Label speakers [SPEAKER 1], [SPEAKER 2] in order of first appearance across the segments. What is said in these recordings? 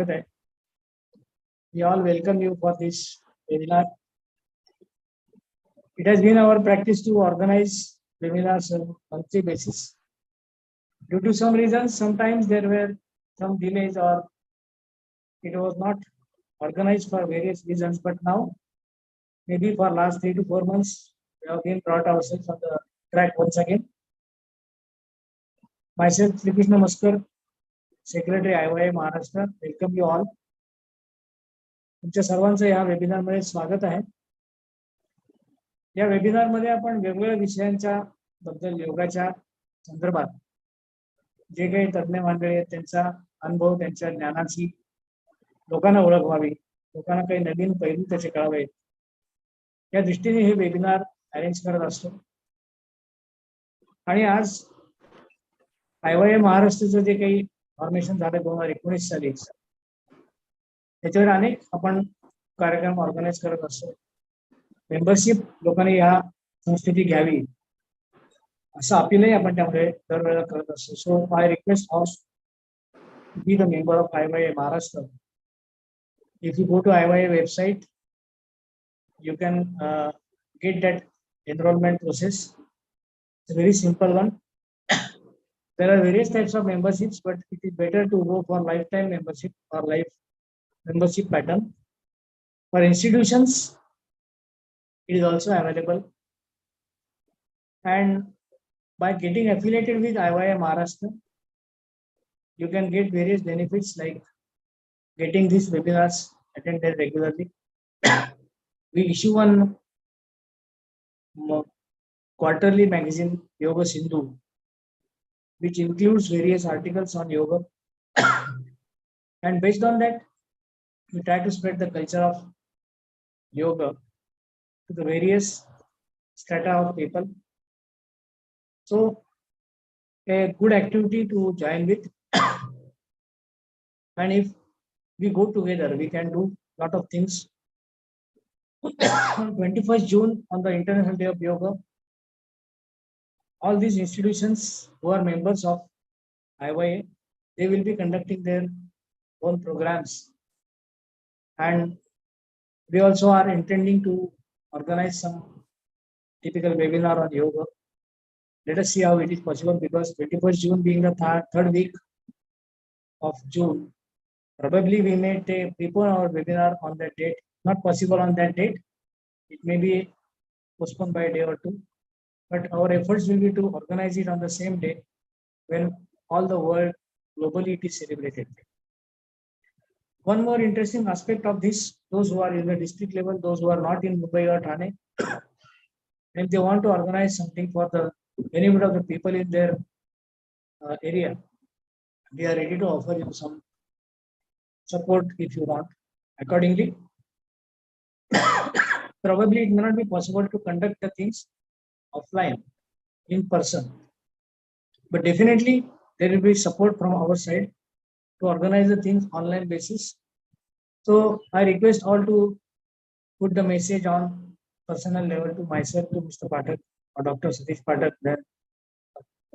[SPEAKER 1] है. We all welcome you for this webinar. It has been our practice to organize webinars on monthly basis. Due to some reasons, sometimes there were some delays or it was not organized for various reasons. But now, maybe for last 3 to 4 months, we have been brought ourselves on the track once again. Myself, Sri Krishna Maskar, Secretary IYA Maharashtra, welcome you all. तुमच्या सर्वांचं या webinar मध्ये स्वागत आहे. या webinar मध्ये आपण वेगवेगळ्या विषयांच्या बद्दल योगाच्या संदर्भात जे काही तज्ञ मंडळी आहेत त्यांचा अनुभव, त्यांच्या ज्ञानाची लोकांना ओळख व्हावी, लोकांना काही नवीन पैलू त्याचे कळावे, या दृष्टीने हे वेबिनार अरेंज करत असतो. आणि आज IYA महाराष्ट्राचं जे काही फॉर्मेशन झालं 2019 साली, त्याच्यावर अनेक आपण कार्यक्रम ऑर्गनाईज करत असतो. मेंबरशिप लोकांनी ह्या संस्थेची घ्यावी असं अपीलही आपण त्यामध्ये दरवेळेला करत असतो. So I request house to be the member of IYA Maharashtra. If you go to IYA website, you can get that enrollment process. It's a very simple one. There are various types of memberships, but it is better to go for lifetime membership or life membership pattern. For institutions, it is also available. And by getting affiliated with IYA Maharashtra, you can get various benefits like getting these webinars attended regularly. We issue one quarterly magazine, Yoga Sindhu, which includes various articles on yoga. And based on that, we try to spread the culture of yoga to the various strata of people. So, a good activity to join with. And if we go together, we can do a lot of things. On 21st June, on the International Day of Yoga, all these institutions who are members of IYA, they will be conducting their own programs. And we also are intending to organize some typical webinar on yoga. Let us see how it is possible, because 21st June being the third week of June, probably we may prepone our webinar on that date. Not possible on that date. It may be postponed by a day or two. But our efforts will be to organize it on the same day when all the world globally it is celebrated. One more interesting aspect of this, those who are in the district level, those who are not in Mumbai or Thane, and they want to organize something for the benefit of the people in their area, we are ready to offer you some support if you want. Accordingly, probably it may not be possible to conduct the things offline, in person, but definitely there will be support from our side to organize the things online basis. So I request all to put the message on personal level to myself, to Mr. Pathak or Dr. Satish Pathak, then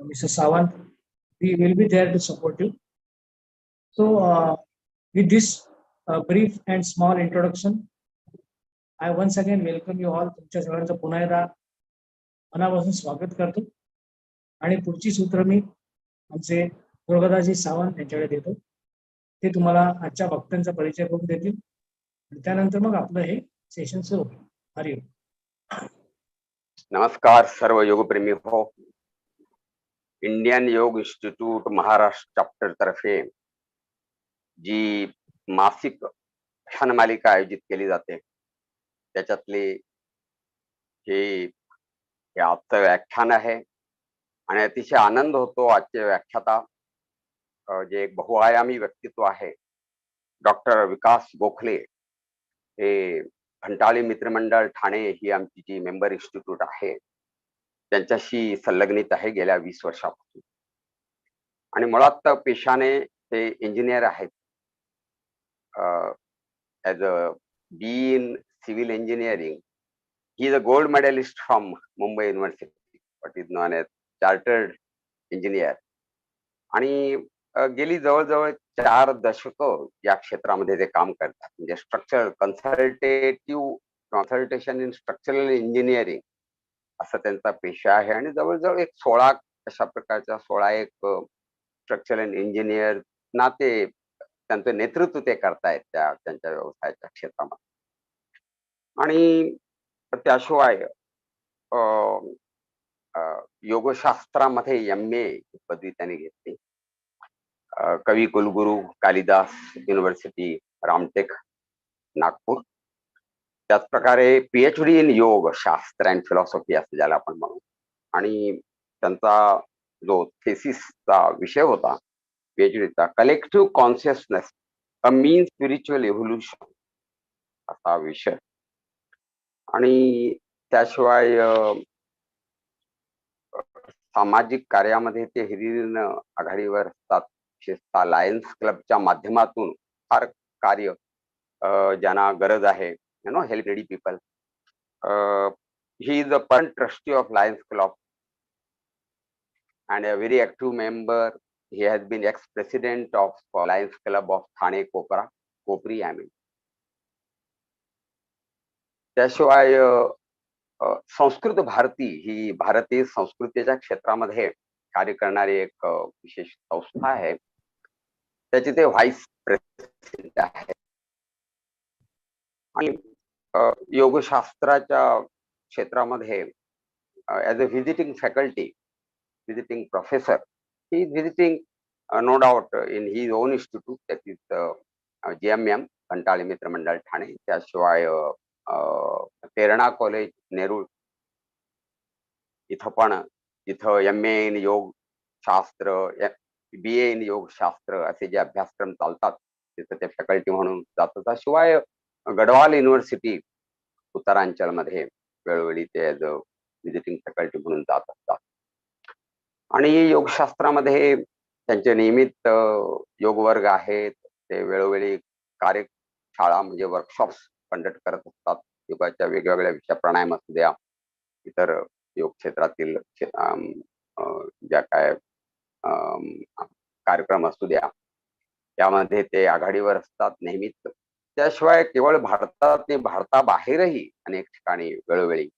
[SPEAKER 1] Mr. Sawant. We will be there to support you. So with this brief and small introduction, I once again welcome you all. तुमच्या सगळ्यांचं पुन्हा एकदा मनापासून स्वागत करतो. आणि पुढची सूत्र मी आमचे दुर्गादासजी सावंत यांच्याकडे देतो. ते तुम्हाला आजच्या भक्तांचा परिचय करून देतील. आणि त्यानंतर मग आपलं हे सेशन सुरू होईल. हरिओम.
[SPEAKER 2] नमस्कार सर्व योगप्रेमी हो. इंडियन योग इन्स्टिट्यूट महाराष्ट्र चॅप्टर तर्फे जी मासिक व्याख्यानमालिका आयोजित केली जाते, त्याच्यातले हे आजचं व्याख्यान आहे. आणि अतिशय आनंद होतो आजचे व्याख्याता जे एक बहुआयामी व्यक्तित्व आहे, डॉक्टर विकास गोखले. हे घंटाळी मित्रमंडळ ठाणे ही आमची जी मेंबर इन्स्टिट्यूट आहे त्यांच्याशी संलग्नित आहे गेल्या 20 वर्षापासून. आणि मुळात पेशाने ते इंजिनियर आहेत. As a B in civil engineering, he is a gold medalist from Mumbai university, what is known as chartered engineer. आणि गेली जवळजवळ 4 दशक या क्षेत्रामध्ये ते काम करतात. म्हणजे स्ट्रक्चरल कन्सल्टेशन इन स्ट्रक्चरल इंजिनिअरिंग असा त्यांचा पेशा आहे. आणि जवळजवळ एक 16 अशा प्रकारच्या 16 एक स्ट्रक्चरल इंजिनियर ना ते त्यांचं नेतृत्व ते करतायत त्यांच्या व्यवसायाच्या क्षेत्रामध्ये. आणि त्याशिवाय योगशास्त्रामध्ये MA ही पदवी त्यांनी घेतली. कवी कुलगुरू कालिदास युनिव्हर्सिटी रामटेक नागपूर. त्याच प्रकारे PhD इन योग शास्त्र अँड फिलॉसॉफी असं ज्याला आपण म्हणू. आणि त्यांचा जो थेसिसचा विषय होता PhDचा, collective consciousness I mean spiritual evolution असा विषय. आणि त्याशिवाय सामाजिक कार्यामध्ये ते हिरिरीनं आघाडीवर असतात. विशेषतः लायन्स क्लबच्या माध्यमातून फार कार्य ज्यांना गरज आहे, help needy people. He is a current trustee of Lions Club and a very active member. He has been ex-president of Lions Club of Thane Kopri. त्याशिवाय संस्कृत भारती ही भारतीय संस्कृतीच्या क्षेत्रामध्ये कार्य करणारी एक विशेष संस्था आहे. त्याचे ते व्हाईस प्रेसिडेंट आहे. आणि योगशास्त्राच्या क्षेत्रामध्ये as a visiting faculty, visiting professor. He is visiting no doubt in his own institute, that is GMM कंटाळी मित्र मंडळ ठाणे. त्याशिवाय प्रेरणा कॉलेज नेरूळ इथं पण इथं MA इन योग शास्त्र, BA इन योग शास्त्र असे जे अभ्यासक्रम चालतात तिथं ते फॅकल्टी म्हणून जातात. शिवाय गढवाल युनिव्हर्सिटी उत्तरांचलमध्ये वेळोवेळी ते ॲज अ व्हिजिटिंग फॅकल्टी म्हणून जात असतात. आणि योगशास्त्रामध्ये त्यांचे नियमित योग वर्ग आहेत. ते वेळोवेळी कार्यशाळा म्हणजे वर्कशॉप्स कंडक्ट करत असतात. योगाच्या वेगवेगळ्या विषय, प्राणायाम असू द्या, इतर योग क्षेत्रातील ज्या काय कार्यक्रम असू द्या, यामध्ये ते आघाडीवर असतात नेहमीच. त्याशिवाय केवळ भारतात नाही, भारताबाहेरही अनेक ठिकाणी वेळोवेळी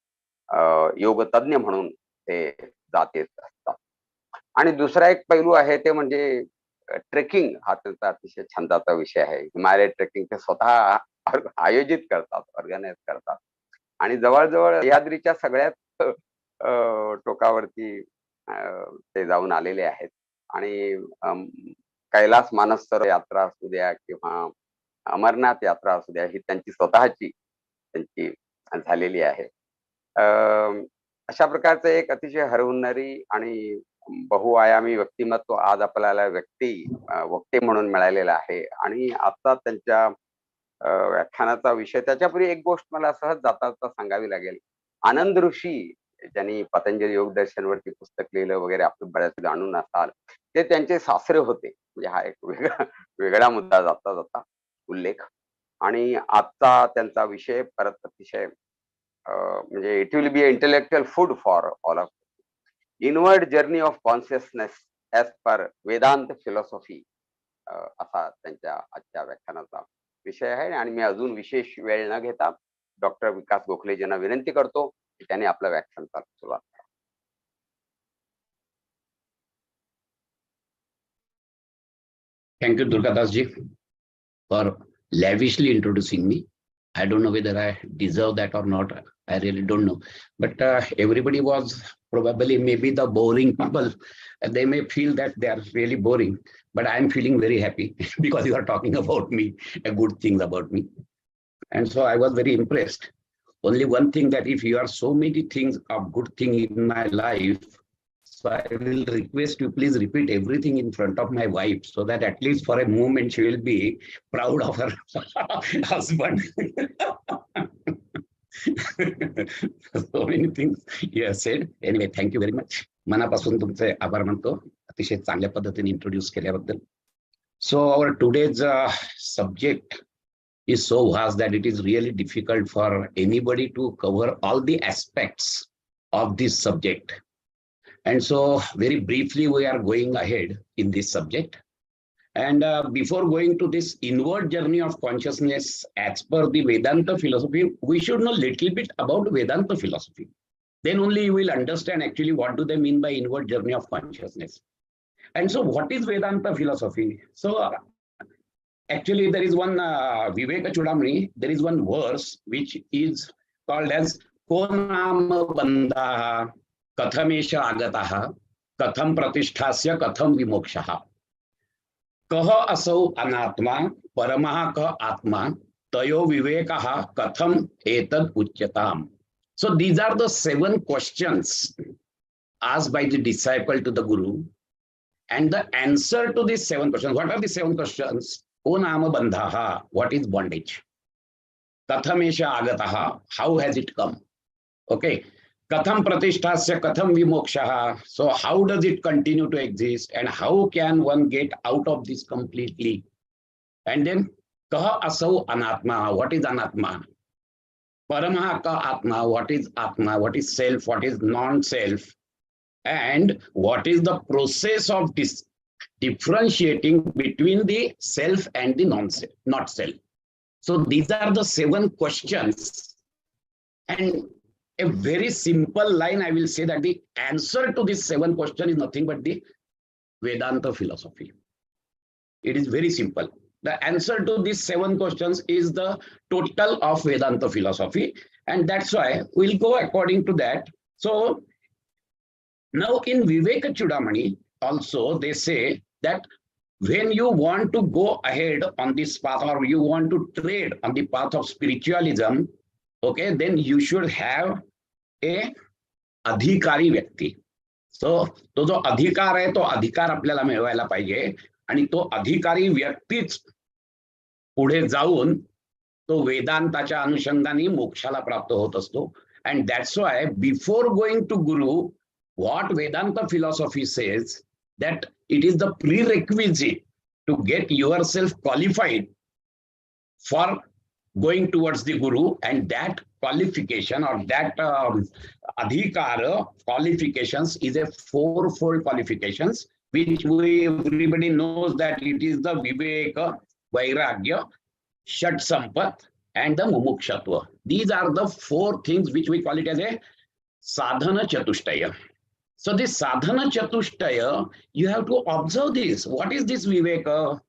[SPEAKER 2] योग तज्ञ म्हणून ते जात येत असतात. आणि दुसरा एक पैलू आहे ते म्हणजे ट्रेकिंग. हा त्यांचा अतिशय छंदाचा विषय आहे. हिमालय ट्रेकिंग ते स्वतः आयोजित करतात, ऑर्गनाइज करतात. आणि जवळजवळ सह्याद्रीच्या सगळ्यात टोकावरती ते जाऊन आलेले आहेत. आणि कैलास मानसरोवर यात्रा असू द्या किंवा अमरनाथ यात्रा असू द्या, ही त्यांची स्वतःची त्यांची झालेली आहे. अशा प्रकारचं एक अतिशय हरवणारी आणि बहुआयामी व्यक्तिमत्व आज आपल्याला वक्ते म्हणून मिळालेलं आहे. आणि आता त्यांच्या व्याख्यानाचा विषय, त्याच्यापूर्वी एक गोष्ट मला सहज जाता सांगावी लागेल. आनंद ऋषी ज्यांनी पतंजली योग दर्शनवरती पुस्तक लिहिलं वगैरे, आपण बऱ्याच जाणून असाल, ते त्यांचे सासरे होते. म्हणजे हा एक वेगळा मुद्दा जाता उल्लेख. आणि आजचा त्यांचा विषय परत अतिशय म्हणजे it will be a intellectual food for all of inward journey of consciousness as per Vedanta philosophy असा त्यांच्या आजच्या व्याख्यानाचा विषय आहे. आणि मी अजून विशेष वेळ न घेता डॉक्टर विकास गोखले यांना विनंती करतो की त्यांनी आपलं व्याख्यान सुरुवात करा.
[SPEAKER 3] Thank you, Durgadas ji, for lavishly introducing me. I don't know whether I deserve that or not. I really don't know. But everybody was probably maybe the boring people. They may feel that they are really boring, but I am feeling very happy because you are talking about me, good things about me. And so I was very impressed. Only one thing, that if you are so many things of good thing in my life, so I will request you, please repeat everything in front of my wife, so that at least for a moment she will be proud of her husband. So many things you have said. Anyway, thank you very much. मनापासून तुमचे आभार मानतो, अतिशय चांगल्या पद्धतीने introduce केल्याबद्दल. So our today's subject is so vast that it is really difficult for anybody to cover all the aspects of this subject. And so very briefly, we are going ahead in this subject. And before going to this inward journey of consciousness, as per the Vedanta philosophy, we should know little bit about Vedanta philosophy. Then only you will understand actually what do they mean by inward journey of consciousness. And so what is Vedanta philosophy? So actually there is one Viveka Chudamani, there is one verse which is called as Konam Bandha Kathamesha Agataha Katham Pratisthasya Katham Vimokshaha. Kah asau anatma paramaha kah atma tayo vivekaha katham etad uchyatam. So these are the 7 questions asked by the disciple to the Guru. And the answer to these 7 questions, what are the 7 questions? O nama bandhaha, what is bondage? Kathamesha agataha, how has it come? Okay. Katham pratisthasya katham vimokshaha. So how does it continue to exist? And how can one get out of this completely? And then kaha asau anatma, what is anatma? Paramaha ka atma, what is atma? What is self? What is non-self? And what is the process of differentiating between the self and the non-self, not self? So these are the 7 questions. And a very simple line, I will say that the answer to this 7 question is nothing but the Vedanta philosophy. It is very simple. The answer to these 7 questions is the total of Vedanta philosophy. And that's why we'll go according to that. So now in Viveka Chudamani, also they say that when you want to go ahead on this path or you want to trade on the path of spiritualism, okay, then you should have a अधिकारी व्यक्ती. सो तो जो अधिकार आहे तो अधिकार आपल्याला मिळवायला पाहिजे आणि तो अधिकारी व्यक्तीच पुढे जाऊन तो वेदांताच्या अनुषंगाने मोक्षाला प्राप्त होत असतो. And that's why before going to Guru, what Vedanta philosophy says that it is the prerequisite to get yourself qualified for going towards the Guru, and that qualification or that adhikara qualifications is a 4-fold qualifications, which everybody knows that it is the Viveka, Vairagya, Shat Sampat, and the Mumukshatva. These are the 4 things which we call it as a Sadhana Chatushtaya. So this Sadhana Chatushtaya, you have to observe this. What is this Viveka?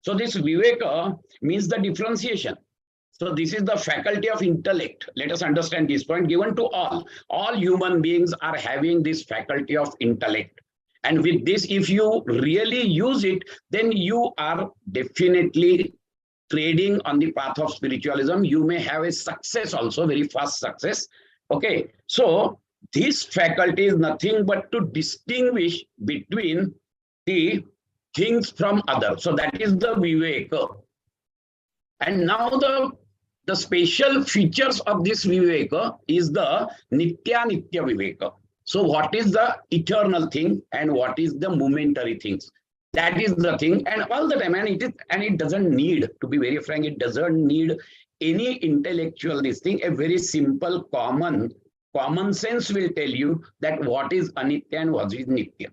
[SPEAKER 3] So this Viveka means the differentiation. So this is the faculty of intellect. Let us understand this point given to all. All human beings are having this faculty of intellect. And with this, if you really use it, then you are definitely trading on the path of spiritualism. You may have a success also, very fast success. Okay, so this faculty is nothing but to distinguish between the things from others. So that is the Viveka. And now the special features of this Viveka is the Nitya Nitya Viveka. So what is the eternal thing and what is the momentary things? That is the thing. And all the time, and it doesn't need, to be very frank, it doesn't need any intellectual this thing. A very simple common sense will tell you that what is Anitya and what is Nitya.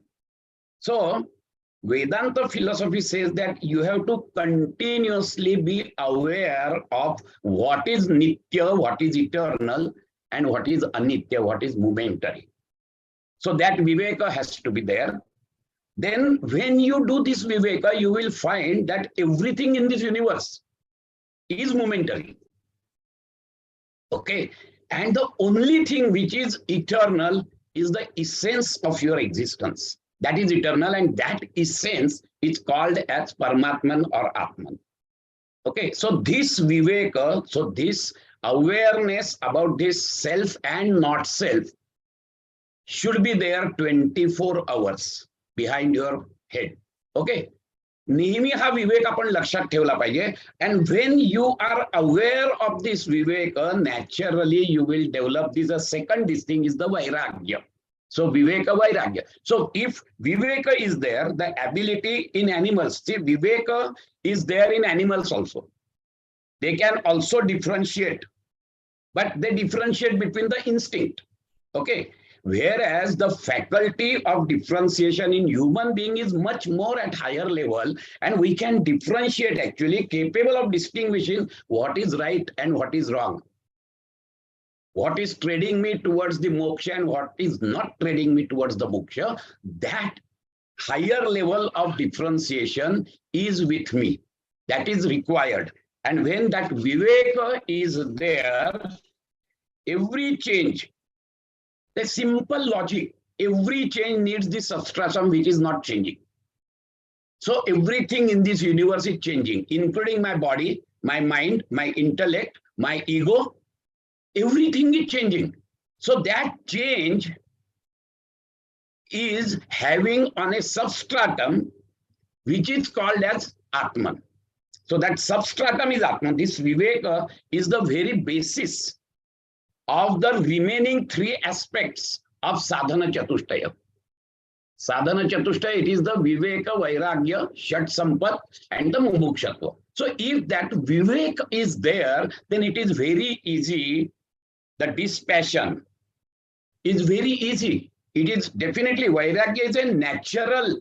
[SPEAKER 3] So Vedanta philosophy says that you have to continuously be aware of what is Nitya, what is eternal, and what is Anitya, what is momentary. So that Viveka has to be there. Then when you do this Viveka, you will find that everything in this universe is momentary. Okay. And the only thing which is eternal is the essence of your existence. That is eternal, and that essence is called as Paramatman or Atman. Okay, so this Viveka, so this awareness about this self and not self should be there 24 hours behind your head. Okay, नेहमी हा विवेक आपण लक्षात ठेवला पाहिजे. And when you are aware of this Viveka, naturally you will develop this. The second this thing is the Vairagya. So Viveka, Vairagya. So if Viveka is there, the ability in animals, see, Viveka is there in animals also. They can also differentiate, but they differentiate between the instinct. Okay. Whereas the faculty of differentiation in human being is much more at higher level, and we can differentiate, actually capable of distinguishing what is right and what is wrong. What is trading me towards the moksha and what is not trading me towards the moksha. That higher level of differentiation is with me. That is required. And when that viveka is there, every change, the simple logic, every change needs the substratum which is not changing. So everything in this universe is changing, including my body, my mind, my intellect, my ego. Everything is changing. So that change is having on a substratum which is called as Atman. So that substratum is Atman. This Viveka is the very basis of the remaining three aspects of Sadhana Chatushtaya. Sadhana Chatushtaya, it is the Viveka, Vairagya, Shat Sampat, and the Mumukshatva. So if that Viveka is there, then it is very easy. The dispassion is very easy. It is definitely, Vairagya is a natural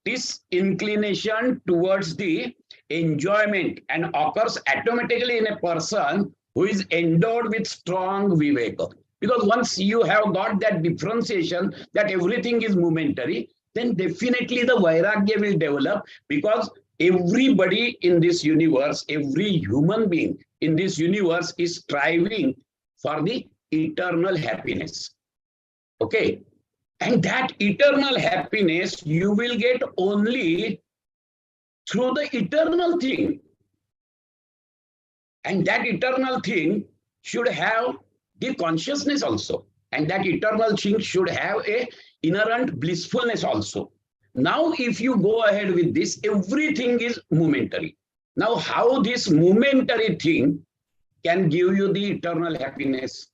[SPEAKER 3] disinclination towards the enjoyment and occurs automatically in a person who is endowed with strong viveka. Because once you have got that differentiation that everything is momentary, then definitely the Vairagya will develop, because everybody in this universe, every human being in this universe is striving for the eternal happiness. Okay. And that eternal happiness you will get only through the eternal thing. And that eternal thing should have the consciousness also. And that eternal thing should have a inherent blissfulness also. Now, if you go ahead with this, everything is momentary. Now, how this momentary thing can give you the eternal happiness?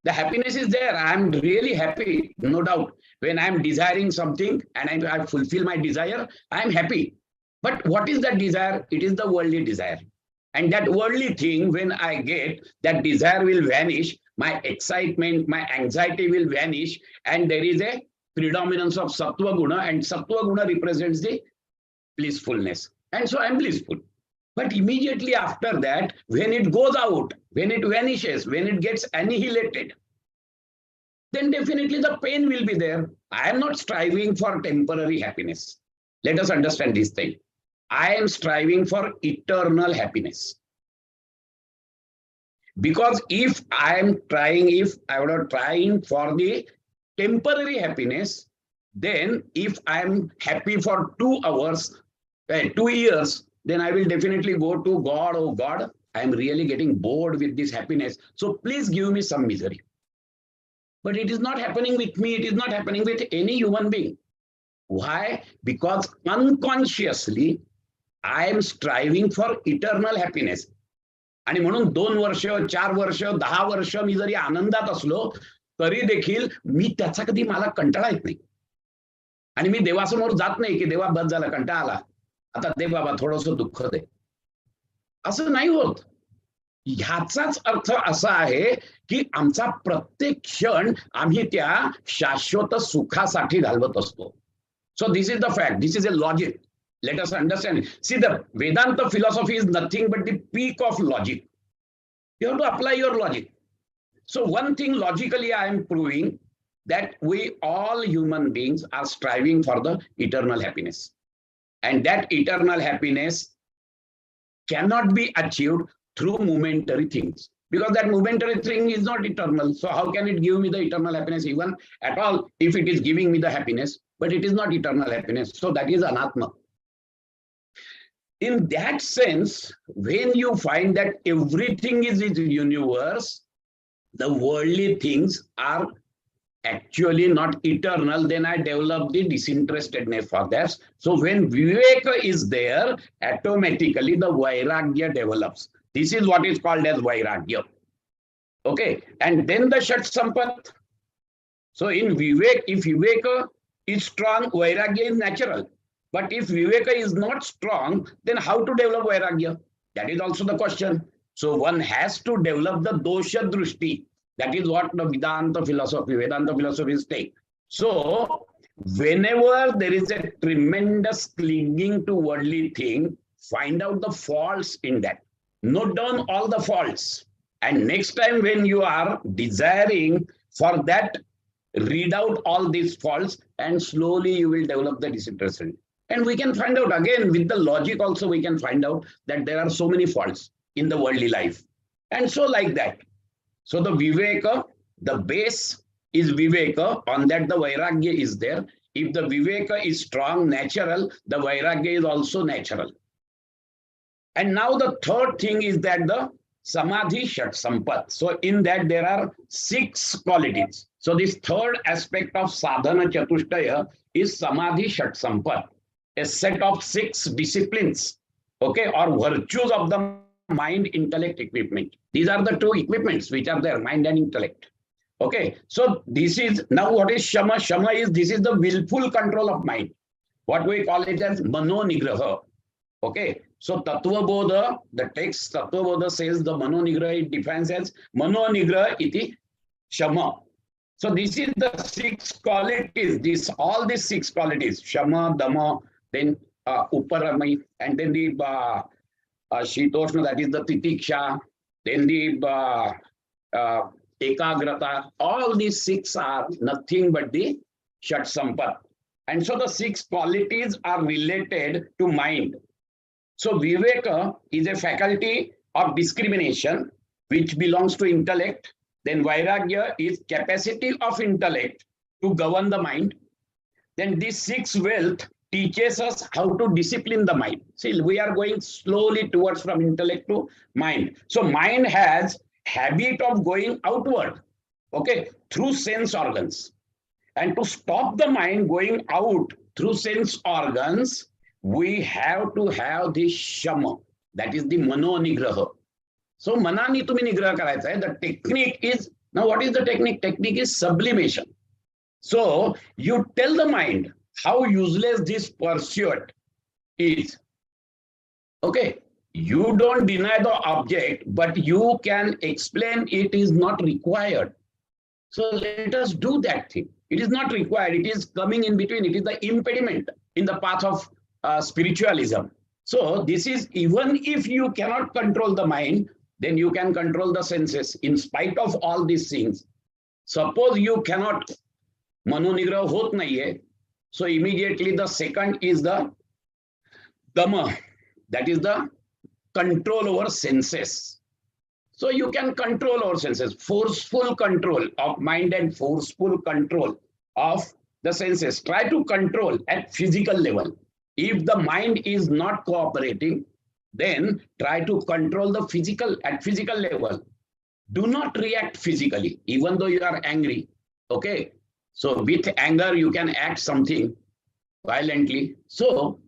[SPEAKER 3] The happiness is there. I'm really happy, no doubt. When I'm desiring something and I fulfill my desire, I'm happy. But what is that desire? It is the worldly desire. And that worldly thing, when I get, that desire will vanish. My excitement, my anxiety will vanish. And there is a predominance of Sattva Guna. And Sattva Guna represents the blissfulness. And so I'm blissful. But immediately after that, when it goes out, when it vanishes, when it gets annihilated, then definitely the pain will be there. I am not striving for temporary happiness. Let us understand this thing. I am striving for eternal happiness. Because if I were trying for the temporary happiness, then if I am happy for 2 hours, 2 years, then I will definitely go to God. Oh God, I am really getting bored with this happiness. So please give me some misery. But it is not happening with me. It is not happening with any human being. Why? Because unconsciously, I am striving for eternal happiness. आणि म्हणून 2 वर्ष, 4 वर्ष, 10 वर्ष मी जरी आनंदात असलो, तरी देखील मी त्याचा कधी मला कंटाळा येत नाही. आणि मी देवासमोर जात नाही की देवा बस झाला, कंटाळा आला, आता दे बाबा थोडंसं दुःख दे. असं नाही होत. ह्याचाच अर्थ असा आहे की आमचा प्रत्येक क्षण आम्ही त्या शाश्वत सुखासाठी घालवत असतो. So this is the fact. This is a logic. Let us understand. See, the Vedanta philosophy is nothing but the peak of logic. You have to apply your logic. So one thing logically I am proving that we all human beings are striving for the eternal happiness. And that eternal happiness cannot be achieved through momentary things. Because that momentary thing is not eternal. So how can it give me the eternal happiness even at all if it is giving me the happiness? But it is not eternal happiness. So that is anatma. In that sense, when you find that everything is in the universe, the worldly things are actually not eternal, then I develop the disinterestedness for that. So when viveka is there, automatically the vairagya develops. This is what is called as vairagya. Okay, and then the shat sampat. So in vivek, if viveka is strong, vairagya is natural. But if viveka is not strong, then how to develop vairagya? That is also the question. So one has to develop the dosha drushti. That is what the Vedanta philosophy is take. So whenever there is a tremendous clinging to worldly thing, find out the faults in that. Note down all the faults. And next time when you are desiring for that, read out all these faults and slowly you will develop the disinterest. And we can find out again with the logic also, we can find out that there are so many faults in the worldly life. And so like that. So the Viveka, the base is Viveka, on that the Vairagya is there. If the Viveka is strong, natural, the Vairagya is also natural. And now the third thing is that the Samadhi Shat Sampat. So in that there are 6 qualities. So this third aspect of Sadhana Chatushtaya is Samadhi Shat Sampat, a set of 6 disciplines, okay, or virtues of the mind, intellect, equipment. These are the 2 equipments which are there, mind and intellect. Okay, so this is now what is Shama? Shama is, this is the willful control of mind. What we call it as Mano Nigraha. Okay, so Tattva Bodha, the text Tattva Bodha says the Mano Nigraha, it defines as Mano Nigraha iti Shama. So this is the 6 qualities, all these 6 qualities, Shama, Dama, then Uparami, and then the Shitoshna, that is the Titiksha, then the Ekagrata. All these 6 are nothing but the Shat Sampat. And so the 6 qualities are related to mind. So Viveka is a faculty of discrimination which belongs to intellect. Then Vairagya is capacity of intellect to govern the mind. Then this 6 wealth teaches us how to discipline the mind. See, we are going slowly towards from intellect to mind. So mind has habit of going outward, okay, through sense organs. And to stop the mind going out through sense organs, we have to have this Shama, that is the Mano Nigraha. So Manani tumhe Nigraha karaycha hai. The technique is, now what is the technique? Technique is sublimation. So you tell the mind how useless this pursuit is. Okay, you don't deny the object, but you can explain it is not required. So let us do that thing. It is not required. It is coming in between. It is the impediment in the path of spiritualism. So this is, even if you cannot control the mind, then you can control the senses in spite of all these things. Suppose you cannot, Mano Nigraha hot nahi hai. So immediately the second is the Dhamma, that is the control over senses. So you can control our senses, forceful control of mind and forceful control of the senses. Try to control at physical level. If the mind is not cooperating, then try to control the physical at physical level. Do not react physically, even though you are angry. Okay. So with anger, you can act something violently. So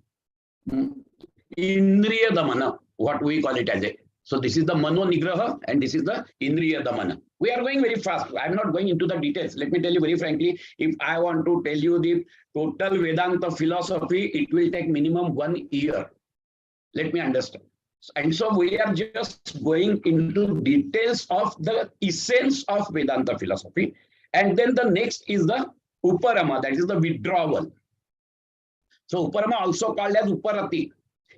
[SPEAKER 3] Indriya Damana, what we call it as a. So this is the Mano Nigraha and this is the Indriya Damana. We are going very fast. I'm not going into the details. Let me tell you very frankly, if I want to tell you the total Vedanta philosophy, it will take minimum 1 year. Let me understand. And so we are just going into details of the essence of Vedanta philosophy. And then the next is the Uparama, that is the withdrawal. So Uparama, also called as Uparati,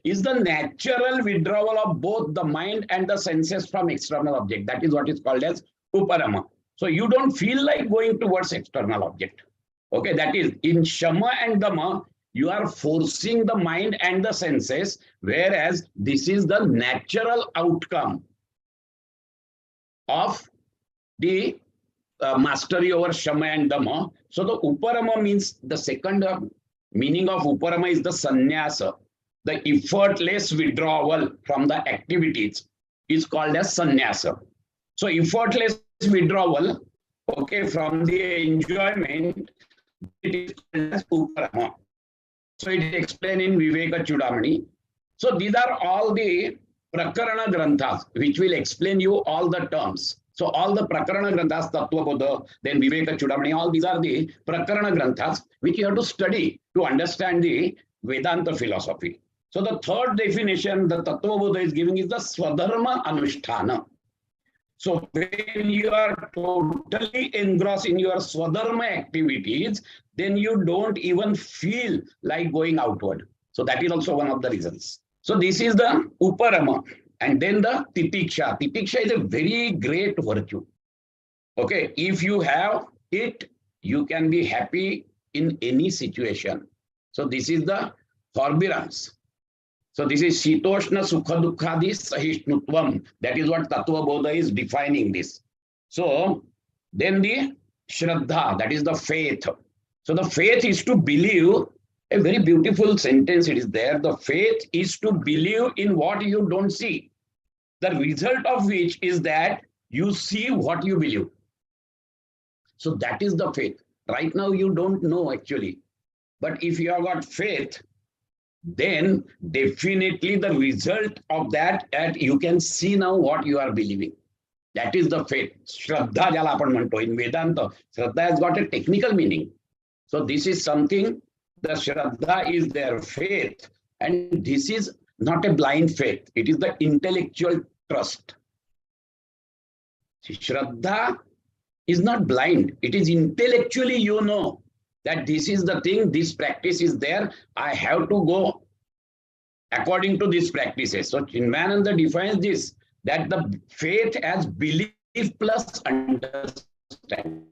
[SPEAKER 3] is the natural withdrawal of both the mind and the senses from external object. That is what is called as Uparama. So you don't feel like going towards external object. Okay, that is in Shama and Dhamma, you are forcing the mind and the senses, whereas this is the natural outcome of the mastery over Shama and Dhamma. So the Uparama means, the second meaning of Uparama is the sannyasa. The effortless withdrawal from the activities is called as sannyasa. So effortless withdrawal, okay, from the enjoyment, it is called as Uparama. So it is explained in Viveka Chudamani. So these are all the Prakarana Granthas, which will explain you all the terms. So all the Prakarana Granthas, Tattva Bodha, then Viveka Chudamani, all these are the Prakarana Granthas, which you have to study to understand the Vedanta philosophy. So the third definition the Tattva Bodha is giving is the Swadharma Anusthana. So when you are totally engrossed in your swadharma activities, then you don't even feel like going outward. So that is also one of the reasons. So this is the uparama. And then the titiksha. Titiksha is a very great virtue. Okay, if you have it, you can be happy in any situation. So this is the forbearance. So this is Shitoshna Sukha Dukkhadi Sahishnutvam. That is what Tattva Bodha is defining this. So then the Shraddha, that is the faith. So the faith is to believe, a very beautiful sentence it is there. The faith is to believe in what you don't see. The result of which is that you see what you believe. So that is the faith. Right now you don't know actually. But if you have got faith, then definitely the result of that you can see now what you are believing. That is the faith. Shraddha jala apan manto. In Vedanta, Shraddha has got a technical meaning. So this is something, the Shraddha is their faith. And this is not a blind faith. It is the intellectual trust. Shraddha is not blind. It is intellectually you know that this is the thing, this practice is there, I have to go according to these practices. So Chinmayananda defines this, that the faith as belief plus understanding.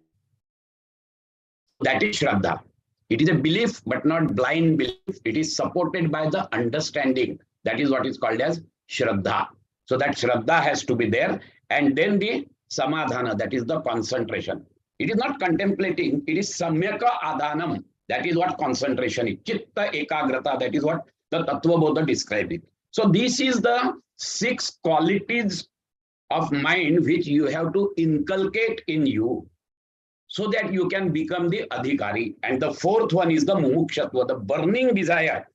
[SPEAKER 3] That is Shraddha. It is a belief, but not blind belief. It is supported by the understanding. That is what is called as Shraddha. So that Shraddha has to be there. And then the Samadhana, that is the concentration. It is not contemplating, it is samyaka adhanam. That is what concentration is. Chitta ekagrata, that is what the Tattva Bodha described it. So this is the 6 qualities of mind which you have to inculcate in you so that you can become the adhikari. And the 4th one is the mumukshatva, the burning desire.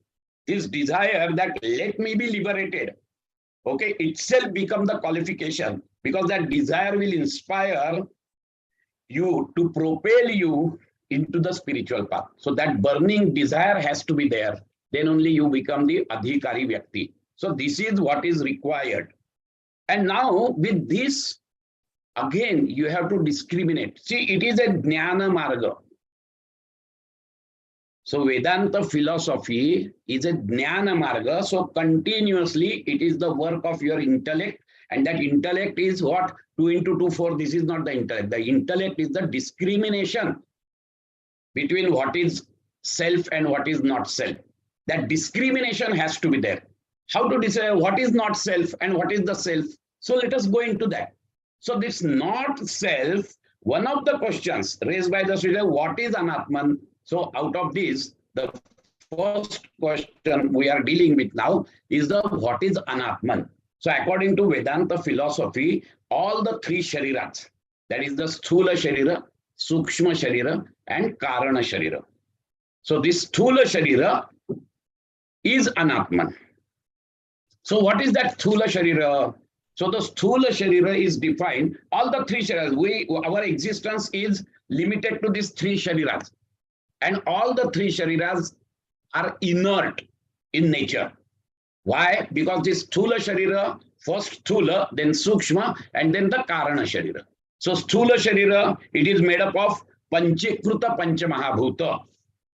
[SPEAKER 3] This desire that let me be liberated. Okay, itself become the qualification, because that desire will inspire you to propel you into the spiritual path. So that burning desire has to be there. Then only you become the adhikari vyakti. So this is what is required. And now with this, again, you have to discriminate. See, it is a jnana marga. So Vedanta philosophy is a jnana marga. So continuously, it is the work of your intellect. And that intellect is what? 2 into 2, 4. This is not the intellect. The intellect is the discrimination between what is self and what is not self. That discrimination has to be there. How to decide what is not self and what is the self? So let us go into that. So this not self, one of the questions raised by the student, what is Anatman? So out of this, the first question we are dealing with now is the what is Anatman? So according to Vedanta philosophy, all the 3 shariras, that is the Sthula Sharira, Sukshma Sharira, and Karana Sharira. So this Sthula Sharira is Anatman. So what is that Sthula Sharira? So the Sthula Sharira is defined, all the 3 shariras, our existence is limited to these 3 shariras. And all the 3 shariras are inert in nature. Why? Because this Sthula Sharira, first Sthula, then Sukshma, and then the Karana Sharira. So Sthula Sharira, it is made up of Panchikruta Panchamahabhuta.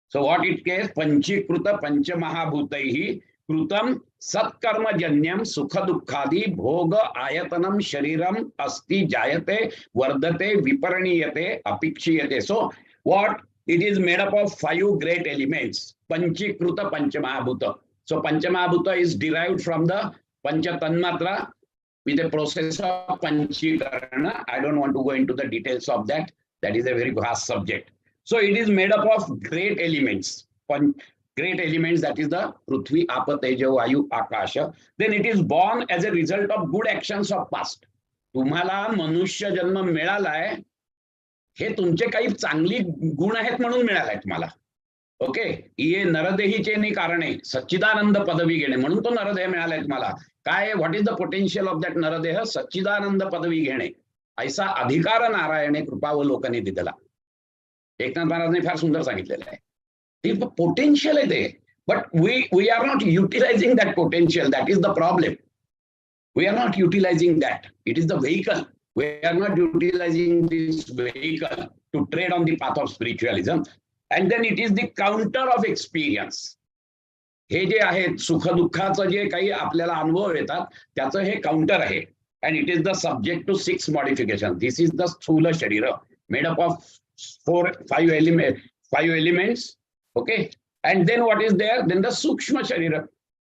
[SPEAKER 3] So what it is? Panchikruta Panchamahabhutaihi Krutam Satkarma Janyam Sukha Dukkhadi Bhoga Ayatanam Shariram Asti Jayate Vardate Viparaniyate Apikshiyate. So what? It is made up of 5 great elements. Panchikruta Panchamahabhuta. So Panchamahabhuta is derived from the Pancha Tanmatra with a process of Panchikarana. I don't want to go into the details of that. That is a very vast subject. So it is made up of great elements. Great elements, that is the Prithvi, Apa, Teja, Vayu, Akasha. Then it is born as a result of good actions of past. तुम्हाला मनुष्य जन्म मिळालाय हे तुमचे काही चांगली गुण आहेत म्हणून मिळालाय तुम्हाला. ओके, ये नरदेहीचे नाही कारणे सच्चिदानंद पदवी घेणे म्हणून तो नरदेह मिळालाय तुम्हाला. काय what is the potential of that नरदेह? सच्चिदानंद पदवी घेणे. ऐसा अधिकार नारायणे कृपावलोकने दिला. एकनाथ महाराजांनी फार सुंदर सांगितलेलं आहे. ते पोटेन्शियल आहे ते, but we are not utilising that potential. That is the problem. We are not utilizing that. It is the vehicle. We are not utilizing this vehicle to tread on the path of spiritualism. And then it is the counter of experience. हे जे आहे सुख दुःखाचं जे काही आपल्याला अनुभव येतात त्याचं हे counter आहे. And it is the subject to 6 modifications. This is the sthula sharira, made up of 5 elements. Okay. And then what is there? Then the sukshma sharira.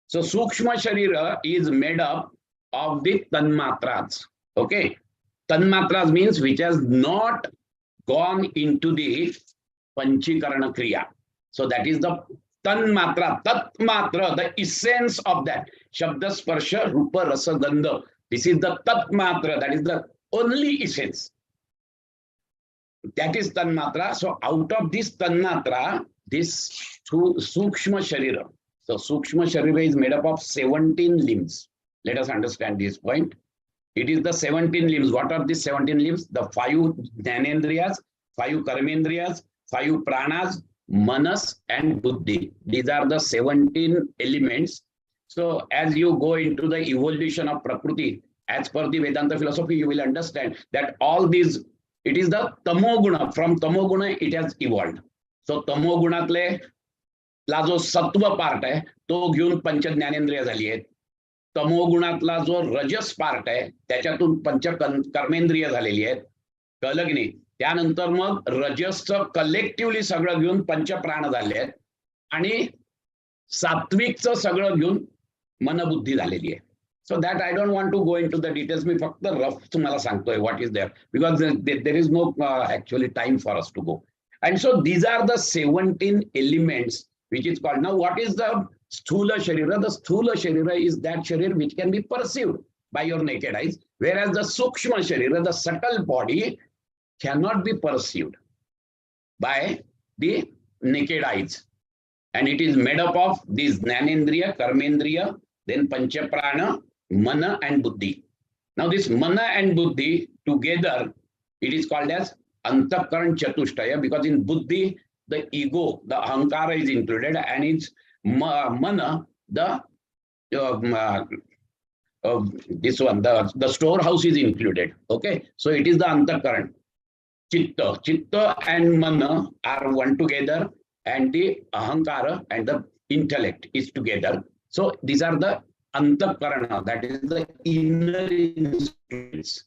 [SPEAKER 3] So sukshma sharira is made up of the tanmatras. Okay. Tanmatras means which has not gone into the panchikarana kriya. So that is the tanmatra, tatmatra, the essence of that. Shabda, sparsha, rupa, rasa, gandha. This is the tatmatra, that is the only essence. That is tanmatra. So out of this tanmatra, this sukshma sharira. So sukshma sharira is made up of 17 limbs. Let us understand this point. It is the 17 limbs. What are these 17 limbs? The 5 jnanendriyas, 5 karmendriyas, 5 pranas, manas and buddhi. These are the 17 elements. So as you go into the evolution of Prakriti, as per the Vedanta philosophy, you will understand that all these, it is the tamoguna. From tamoguna, it has evolved. So tamogunatle ला जो सत्व part आहे तो घेऊन पंच ज्ञानेंद्रिय झाली आहेत. तमोगुणातला जो रजस part आहे त्याच्यातून पंच कर्मेंद्रिय झालेली आहेत. कळलं की नाही? त्यानंतर मग रजसचं कलेक्टिव्हली सगळं घेऊन पंचप्राण झाले आहेत आणि सात्विकचं सगळं घेऊन मनबुद्धी झालेली आहे. So that I don't want to go into the details. मी फक्त रफ तुम्हाला सांगतोय what is there, because there is no actually time for us to go. And so these are the 17 elements which is called. Now what is the sthula sharira? The sthula sharira is that sharir which can be perceived by your naked eyes, whereas the sukshma sharira, the subtle body, cannot be perceived by the naked eyes, and it is made up of these jnanendriya, karmendriya, then panchaprana, mana and buddhi. Now this mana and buddhi together, it is called as antakaran chatushtaya, because in buddhi the ego, the ahankara is included, and it's mana, the this one, the storehouse is included. Okay, so it is the antakaran. Chitta and mana are one together, and the ahankara and the intellect is together. So these are the antakarana, that is the inner instruments,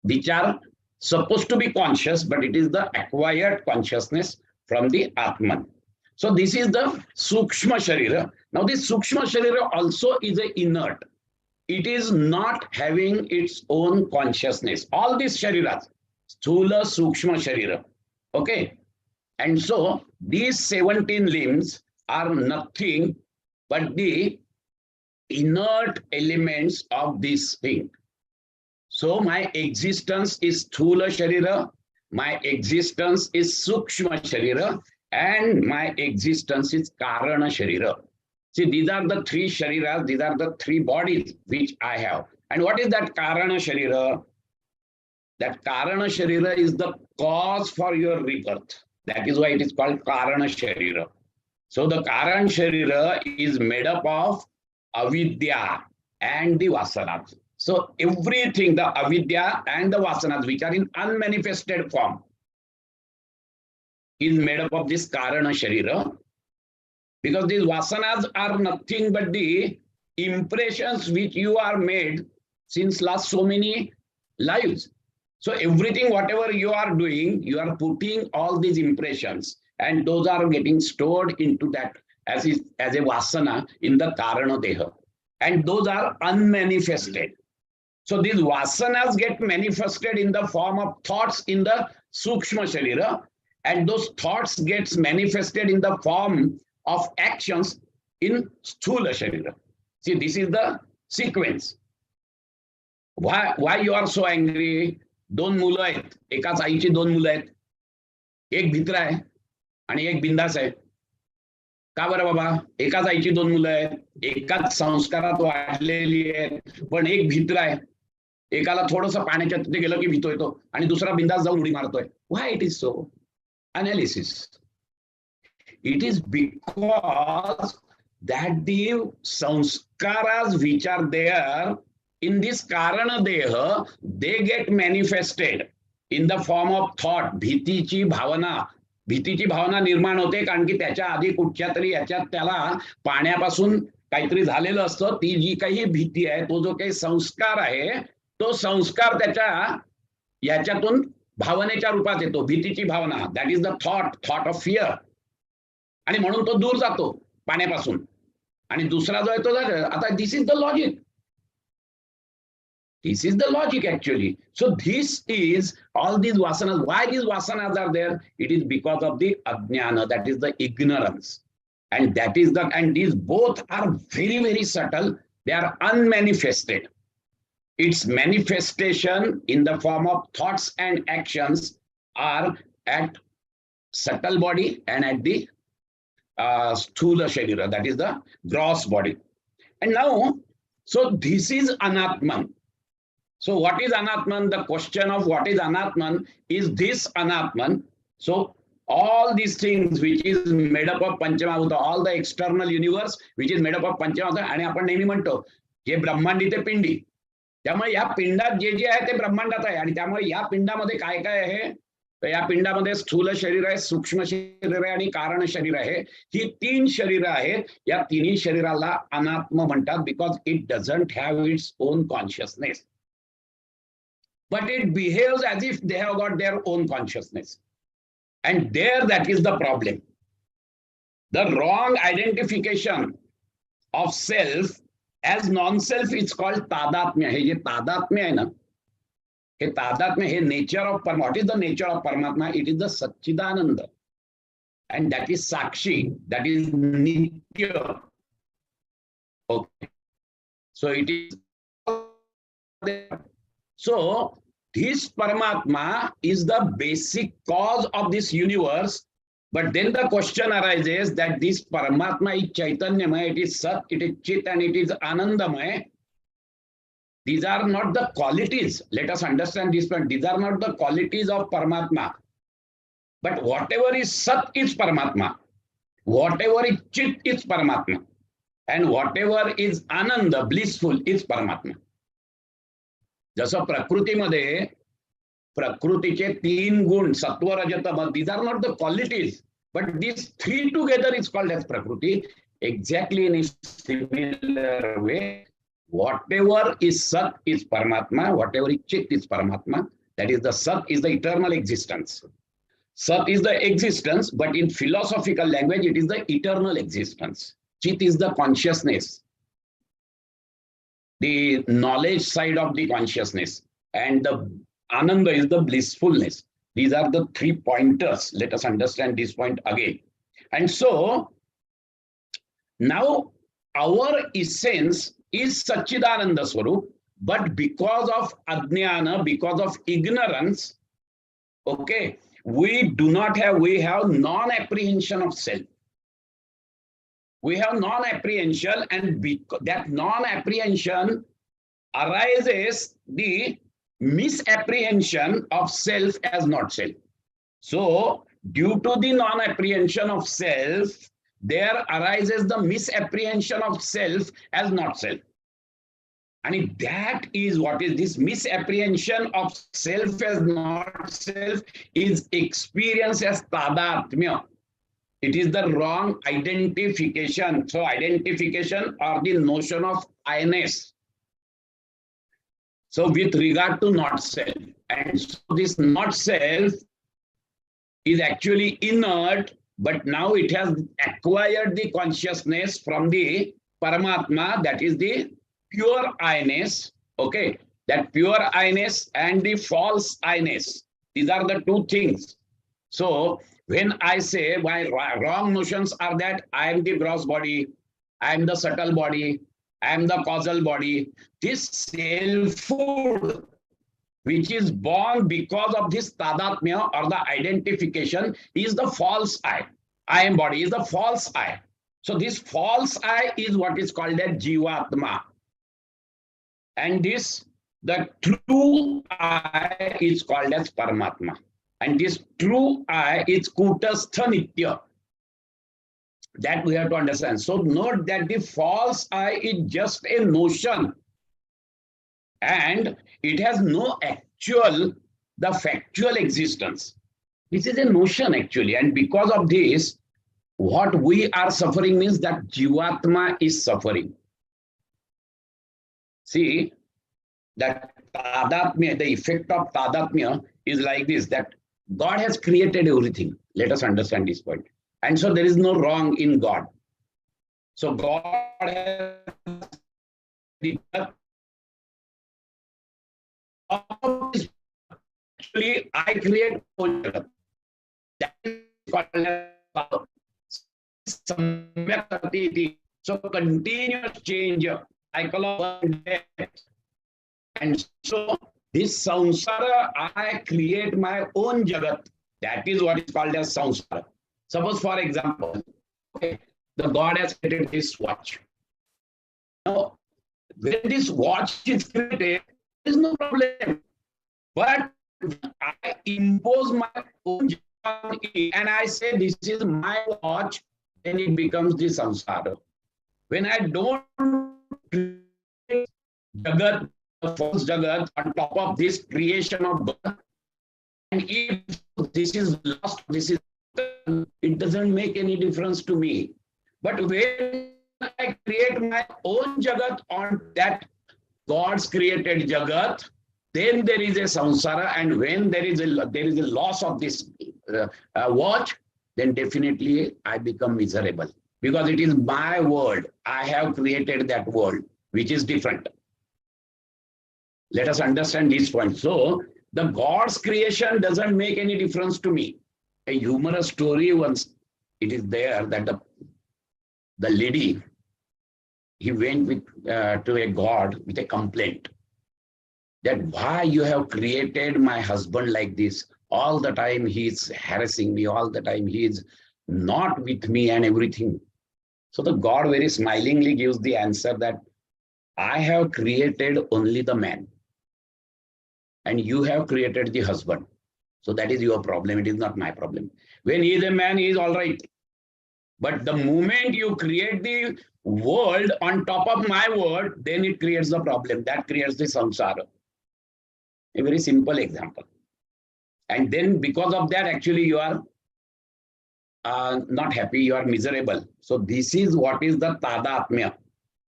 [SPEAKER 3] which are supposed to be conscious, but it is the acquired consciousness from the Atman. So this is the Sukshma Sharira. Now this Sukshma Sharira also is a inert. It is not having its own consciousness. All these Shariras, Sthula, Sukshma Sharira. Okay. And so these 17 limbs are nothing but the inert elements of this thing. So my existence is Sthula Sharira, my existence is Sukshma Sharira, and my existence is Karana Sharira. See, these are the 3 Shariras, these are the 3 bodies which I have. And what is that Karana Sharira? That Karana Sharira is the cause for your rebirth. That is why it is called Karana Sharira. So the Karana Sharira is made up of avidya and the vasanas. So everything, the avidya and the vasanas, which are in unmanifested form, is made up of this Karana Sharira. Because these vasanas are nothing but the impressions which you are made since last so many lives. So everything, whatever you are doing, you are putting all these impressions, and those are getting stored into that as a vasana in the Karana Deha. And those are unmanifested. So these vasanas get manifested in the form of thoughts in the Sukshma Sharira, and those thoughts gets manifested in the form of actions in Sthula Sharira. See, this is the sequence. Why you are so angry? 2 मुलं आहेत, एकाच आईची 2 मुलं आहेत, एक भित्रा आहे आणि एक बिंदास आहे. का बरं बाबा? एकाच आईची 2 मुलं आहेत, एकाच संस्कारात वाढलेली आहेत, पण एक भित्रा आहे. एकाला थोडंसं पाण्याच्या तिथे गेलं की भितोय तो, आणि दुसरा बिंदास जाऊन उडी मारतोय. Why it is so? Analysis. It is because that the sanskaras which are there in this Karana Deha, they get manifested in the form of thought. भीतीची भावना निर्माण होते, कारण की त्याच्या आधी कुठच्या तरी याच्यात त्याला पाण्यापासून काहीतरी झालेलं असतं. ती जी काही भीती आहे, तो जो काही संस्कार आहे, तो संस्कार त्याच्या याच्यातून भावनेच्या रूपात येतो. भीतीची भावना, that is the thought of fear. आणि म्हणून तो दूर जातो पाण्यापासून. आणि दुसरा जो आहे तो आता this is the logic. This is the logic actually. So this is all these vasanas. Why these vasanas are there? It is because of the ajnana, that is the ignorance. And that is the, and these both are very, very subtle. They are unmanifested. Its manifestation in the form of thoughts and actions are at subtle body and at the sthula sharira, that is the gross body. And now, so this is anatman. So what is anatman? The question of what is anatman is this anatman. So all these things which is made up of Panchamabhuta, all the external universe which is made up of Panchamabhuta, आणि आपण नेहमी म्हणतो जे ब्रह्मांडी ते पिंडी, त्यामुळे या पिंडात जे जे आहे ते ब्रह्मांडात आहे. आणि त्यामुळे या पिंडामध्ये काय काय आहे, तर या पिंडामध्ये स्थूल शरीर आहे, सूक्ष्म शरीर आहे आणि कारण शरीर आहे. ही 3 शरीर आहेत. या तिन्ही शरीराला अनात्म म्हणतात, because it doesn't have its own consciousness. But it behaves as if they have got their own consciousness. And there, that is the problem. The wrong identification of self as non-self is called tadatmya. हे जे तादात्म्य आहे ना, हे तादात्म्य, हे nature of Paramatma. What is the nature of Paramatma? It is the Satchidananda. And that is Sakshi, that is Nitya. Okay. So it is. So this Paramatma is the basic cause of this universe. But then the question arises that this Paramatma is Chaitanyamaya, it is Sat, it is Chit, and it is Anandamaya. These are not the qualities. Let us understand this point. These are not the qualities of Paramatma. But whatever is Sat is Paramatma. Whatever is Chit is Paramatma. And whatever is Ananda, blissful, is Paramatma. जसं प्रकृतीमध्ये प्रकृतीचे 3 गुण सत्व रज तम, these are not the qualities, but these 3 together is called as prakriti. Exactly in a similar way, whatever is Sat is Paramatma, whatever is Chit is Paramatma. That is, the Sat is the eternal existence. Sat is the existence, but in philosophical language it is the eternal existence. Chit is the consciousness, the knowledge side of the consciousness, and the Ananda is the blissfulness. These are the 3 pointers. Let us understand this point again. And so now our essence is Satchidananda Swarup, but because of Ajnana, because of ignorance, okay, we have non-apprehension of self. We have non-apprehension, and that non-apprehension arises the misapprehension of self as not self. So due to the non-apprehension of self, there arises the misapprehension of self as not self. And that is what is this misapprehension of self as not self is experienced as tadatmya. It is the wrong identification. So identification or the notion of I-ness. So with regard to not self, and so this not self is actually inert, but now it has acquired the consciousness from the Paramatma, that is the pure I-ness. Okay, that pure I-ness and the false I-ness. These are the 2 things. So when I say my wrong notions are that I am the gross body, I am the subtle body, I am the causal body, this selfhood which is born because of this tadatmya or the identification is the false I. I am body is the false I. So this false I is what is called as Jivatma. And this, the true I is called as Paramatma. And this true I is Kutastha Nitya. That we have to understand. So note that the false I is just a notion. and it has no actual, the factual existence. This is a notion actually, and because of this, what we are suffering means that Jivatma is suffering. See, that Tadatmya, the effect of Tadatmya is like this, that God has created everything. Let us understand this point. And so there is no wrong in God. So God has actually I create that is called so continuous change, cycle of death. And so this samsara, I create my own jagat. That is what is called as samsara. Suppose, for example, okay, the God has created this watch. Now, when this watch is created, there is no problem. But I impose my own jagat and I say this is my watch, then it becomes the samsara. When I don't create jagat, false jagat on top of this creation of birth, and if this is lost, this is, it doesn't make any difference to me. But when I create my own jagat on that God's created jagat, then there is a samsara, and when there is a loss of this watch, then definitely I become miserable, because it is my world. I have created that world, which is different. Let us understand this point. So the God's creation doesn't make any difference to me. A humorous story once, it is there that the lady, he went with to a God with a complaint that why you have created my husband like this. All the time he is harassing me, all the time he is not with me and everything. So the God very smilingly gives the answer that I have created only the man, and you have created the husband. So that is your problem. It is not my problem. When he is a man, he is all right. But the moment you create the world on top of my world, then it creates the problem. That creates the samsara. A very simple example. And then because of that, actually you are not happy, you are miserable. So this is what is the tadatmya.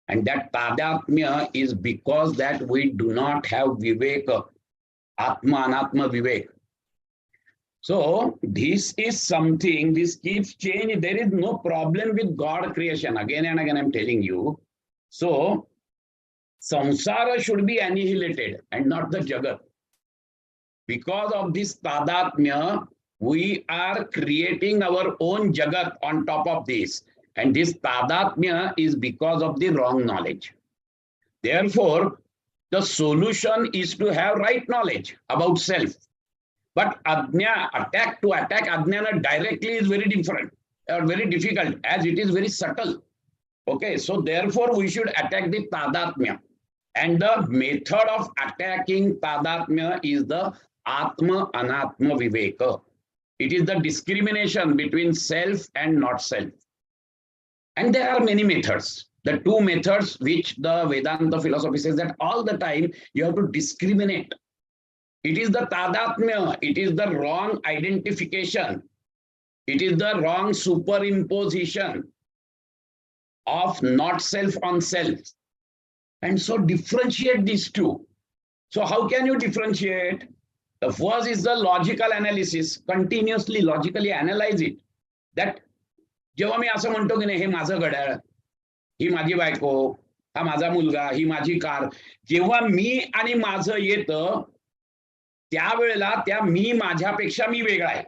[SPEAKER 3] And that tadatmya is because that we do not have viveka, atma, anatma vivek. So this is something, this keeps changing. There is no problem with God creation. Again and again, I'm telling you. So samsara should be annihilated and not the jagat. Because of this tadatmya, we are creating our own jagat on top of this. And this tadatmya is because of the wrong knowledge. Therefore, the solution is to have right knowledge about self. But attack ajnana directly is very different or very difficult, as it is very subtle. Okay, so therefore we should attack the tadatmya. And the method of attacking tadatmya is the atma anatma viveka. It is the discrimination between self and not self. And there are many methods. The two methods which the Vedanta philosophy says that all the time you have to discriminate. It is the tadatmya, it is the wrong identification, it is the wrong superimposition of not self on self. And so differentiate these two. So how can you differentiate? The first is the logical analysis, continuously logically analyze it. That जेव्हा मी असं म्हणतो की नाही हे माझं घड्याळ, ही माझी बायको, हा माझा मुलगा, ही माझी कार, जेव्हा मी आणि माझं येतं त्यावेळेला त्या मी माझ्यापेक्षा मी वेगळा आहे.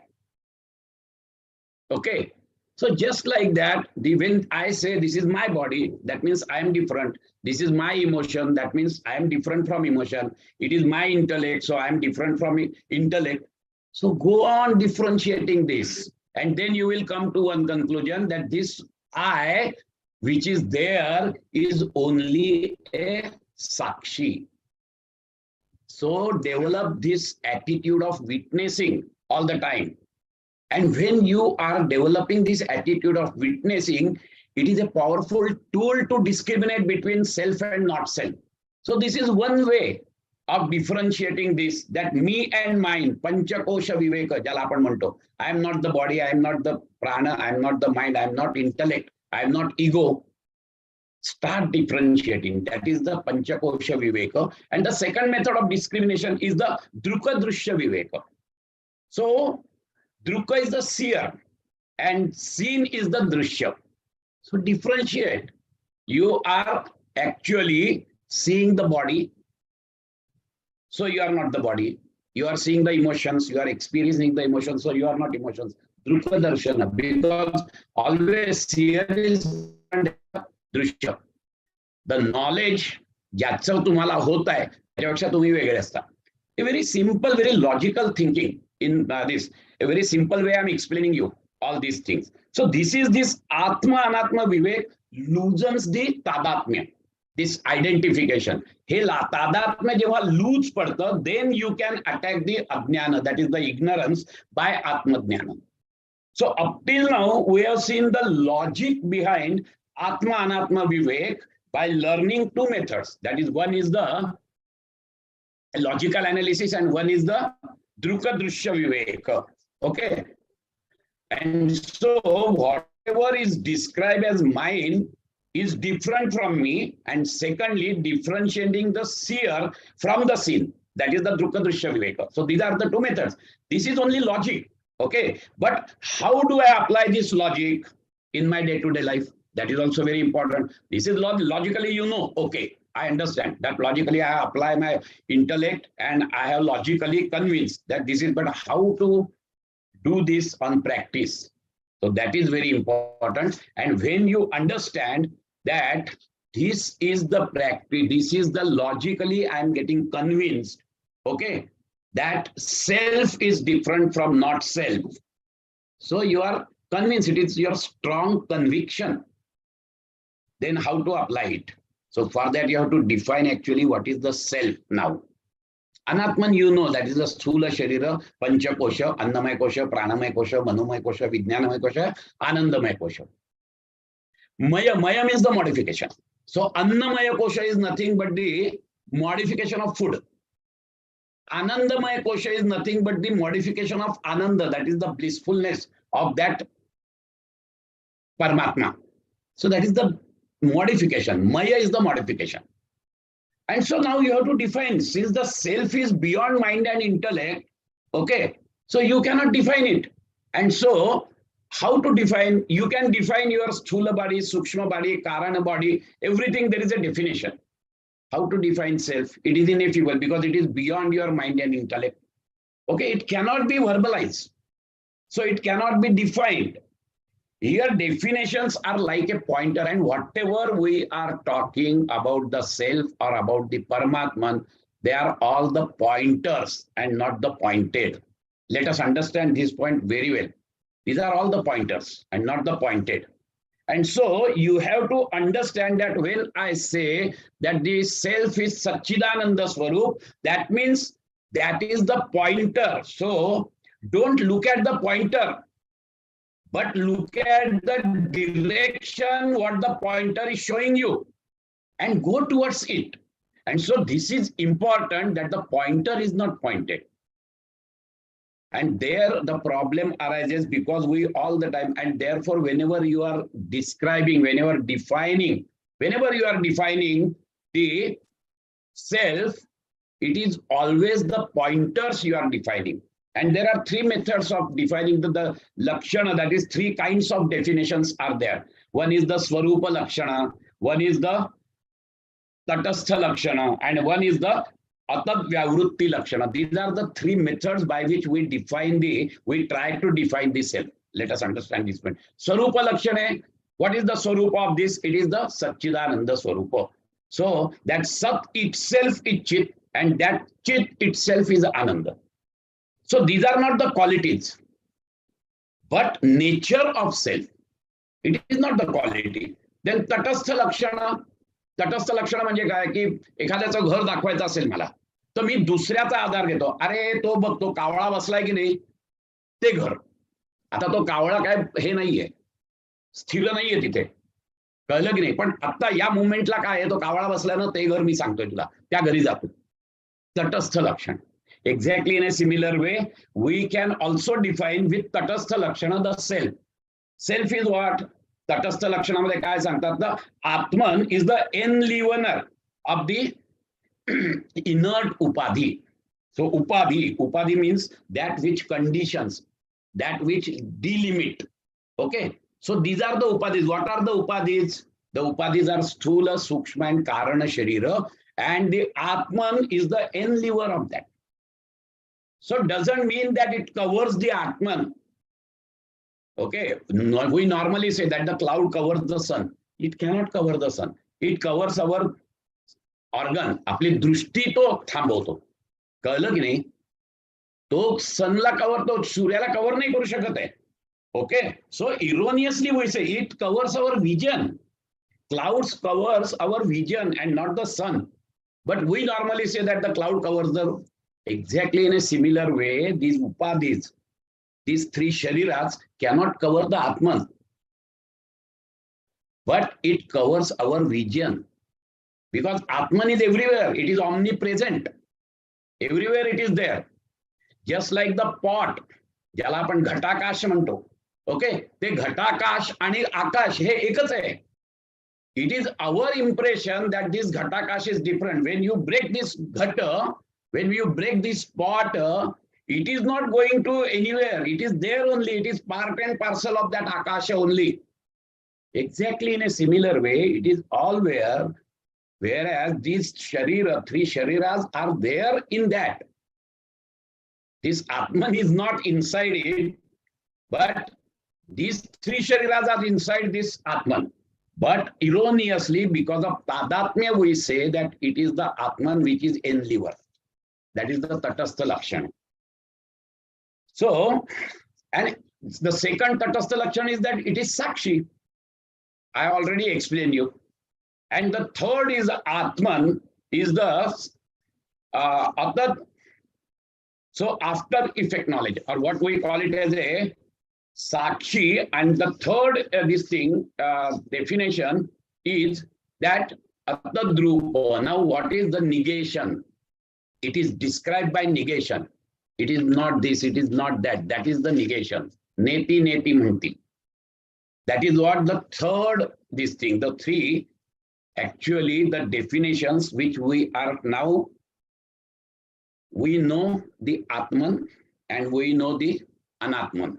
[SPEAKER 3] Okay, so just like that, when I say this is my body, that means I am different. This is my emotion, that means I am different from emotion. It is my intellect, so I am different from intellect. So go on differentiating this, and then you will come to one conclusion that this I, which is there, is only a sakshi. So develop this attitude of witnessing all the time. And when you are developing this attitude of witnessing, it is a powerful tool to discriminate between self and not self. So this is one way of differentiating this, that me and mine, Panchakosha Viveka, ज्याला आपण म्हणतो, I am not the body, I am not the prana, I am not the mind, I am not intellect, I am not ego. Start differentiating. That is the Panchakosha Viveka. And the second method of discrimination is the Druka Drushya Viveka. So Druka is the seer and seen is the Drushya. So differentiate. You are actually seeing the body. So you are not the body. You are seeing the emotions. You are experiencing the emotions. So you are not emotions. Druka Darshana. Because always seer is दृश्य. The knowledge ज्याचं तुम्हाला होत आहे त्याच्यापेक्षा तुम्ही वेगळे असता. A very simple, very logical thinking in this. A very simple way I'm explaining you all these things. So this is this Atma Anatma Vivek loosens the tadatmya, this identification. हे तादात्म्य जेव्हा लूज पडतं, then you can attack the ajnana, that is the ignorance, by Atmajnana. So up till now we have seen the logic behind Atma Anatma Vivek by learning two methods. That is, one is the logical analysis and one is the Druka Drushya Vivek. Okay. And so whatever is described as mine is different from me, and secondly, differentiating the seer from the seen. That is the Druka Drushya Viveka. So these are the two methods. This is only logic. Okay. But how do I apply this logic in my day-to-day life? That is also very important. This is logically, you know, okay, I understand that logically I apply my intellect and I have logically convinced that this is, but how to do this on practice? So that is very important. And when you understand that this is the practice, this is the logically I am getting convinced, okay, that self is different from not self. So you are convinced, it is your strong conviction. Then how to apply it? So for that you have to define actually what is the self now. Anatman, you know, that is the Sthula Sharira, Panchakosha, Annamaya Kosha, Pranamaya Kosha, Manomaya Kosha, Vijnanamaya Kosha, Anandamaya Kosha. Maya means the modification. So Annamaya Kosha is nothing but the modification of food. Anandamaya Kosha is nothing but the modification of Ananda, that is the blissfulness of that Paramatma. So that is the modification. Maya is the modification. And so now you have to define, since the self is beyond mind and intellect, okay, so you cannot define it. And so how to define? You can define your Sthula body, Sukshma body, Karana body, everything there is a definition. How to define self? It is ineffable because it is beyond your mind and intellect. Okay, it cannot be verbalized. So it cannot be defined. Here definitions are like a pointer, and whatever we are talking about the self or about the Paramatman, they are all the pointers and not the pointed. Let us understand this point very well. These are all the pointers and not the pointed. And so you have to understand that when I say that the self is Satchidananda Swarup, that means that is the pointer. So don't look at the pointer, but look at the direction what the pointer is showing you and go towards it. And so this is important, that the pointer is not pointed. And there the problem arises because we all the time, and therefore whenever you are describing, whenever you are defining the self, it is always the pointers you are defining. And there are three methods of defining the Lakshana, that is three kinds of definitions are there. One is the Swarupa Lakshana, one is the Tatastha Lakshana, and one is the Atat Vyavrutti Lakshana. These are the three methods by which we try to define the self. Let us understand this point. Swarupa Lakshana, what is the Swarupa of this? It is the Satchidananda Swarupa. So that Sat itself is Chit, and that Chit itself is Ananda. So these are not the qualities, but nature of self. It is not the quality. Then Tatastha Lakshana. तटस्थ लक्षण म्हणजे काय की एखाद्याचं घर दाखवायचं असेल मला, तर मी दुसऱ्याचा आधार घेतो. अरे तो बघ, तो कावळा बसलाय की नाही, ते घर. आता तो कावळा काय हे नाहीये, स्थिर नाहीये तिथे, कळलं की नाही. पण आता या मुवमेंटला काय आहे, तो कावळा बसल्यानं ते घर मी सांगतोय तुला, त्या घरी जातो. Tatastha Lakshana. Exactly in a similar way, we can also define with Tatastha Lakshana the self. Self is what? Tatastha Lakshanaमध्ये काय सांगतात ना? Atman is the enlivener of the inert upadhi. So upadhi means that which conditions, that which delimit. Okay. So these are the upadhis. What are the upadhis? The upadhis are sthula, sukshma, and karana sharira, and the Atman is the enliver of that. So doesn't mean that it covers the Atman. Okay, we normally say that the cloud covers the sun. It cannot cover the sun. It covers our organ. आपली दृष्टी तो थांबवतो. कळलं की नाही? तो सनला cover, तो सूर्याला कव्हर नाही करू शकत आहे. Okay, so erroneously we say it covers our vision. Clouds covers our vision and not the sun. But we normally say that the cloud covers the. Exactly in a similar way, these upadhis, these three shariras cannot cover the Atman. But it covers our vision. Because Atman is everywhere. It is omnipresent. Everywhere it is there. Just like the pot, ज्याला आपण घटाकाश म्हणतो. Okay, ते घटाकाश आणि आकाश हे एकच आहे. It is our impression that this ghatakash is different. When you break this ghata, when you break this pot, it is not going to anywhere. It is there only. It is part and parcel of that akasha only. Exactly in a similar way, it is all where, whereas these sharira, three shariras are there in that. This Atman is not inside it, but these three shariras are inside this Atman. But erroneously, because of tadatmya, we say that it is the Atman which is enliver. That is the Tatastha Lakshana. So, and the second Tatastha Lakshana is that it is Sakshi. I already explained you. And the third is Atman, is the other. So after effect knowledge, or what we call it as a Sakshi, and the third this thing definition is that Atadrupa. Now what is the negation? It is described by negation. It is not this, it is not that. That is the negation. Neti neti mhanti. That is what the third this thing, the three, actually the definitions which we are now, we know the Atman and we know the Anatman.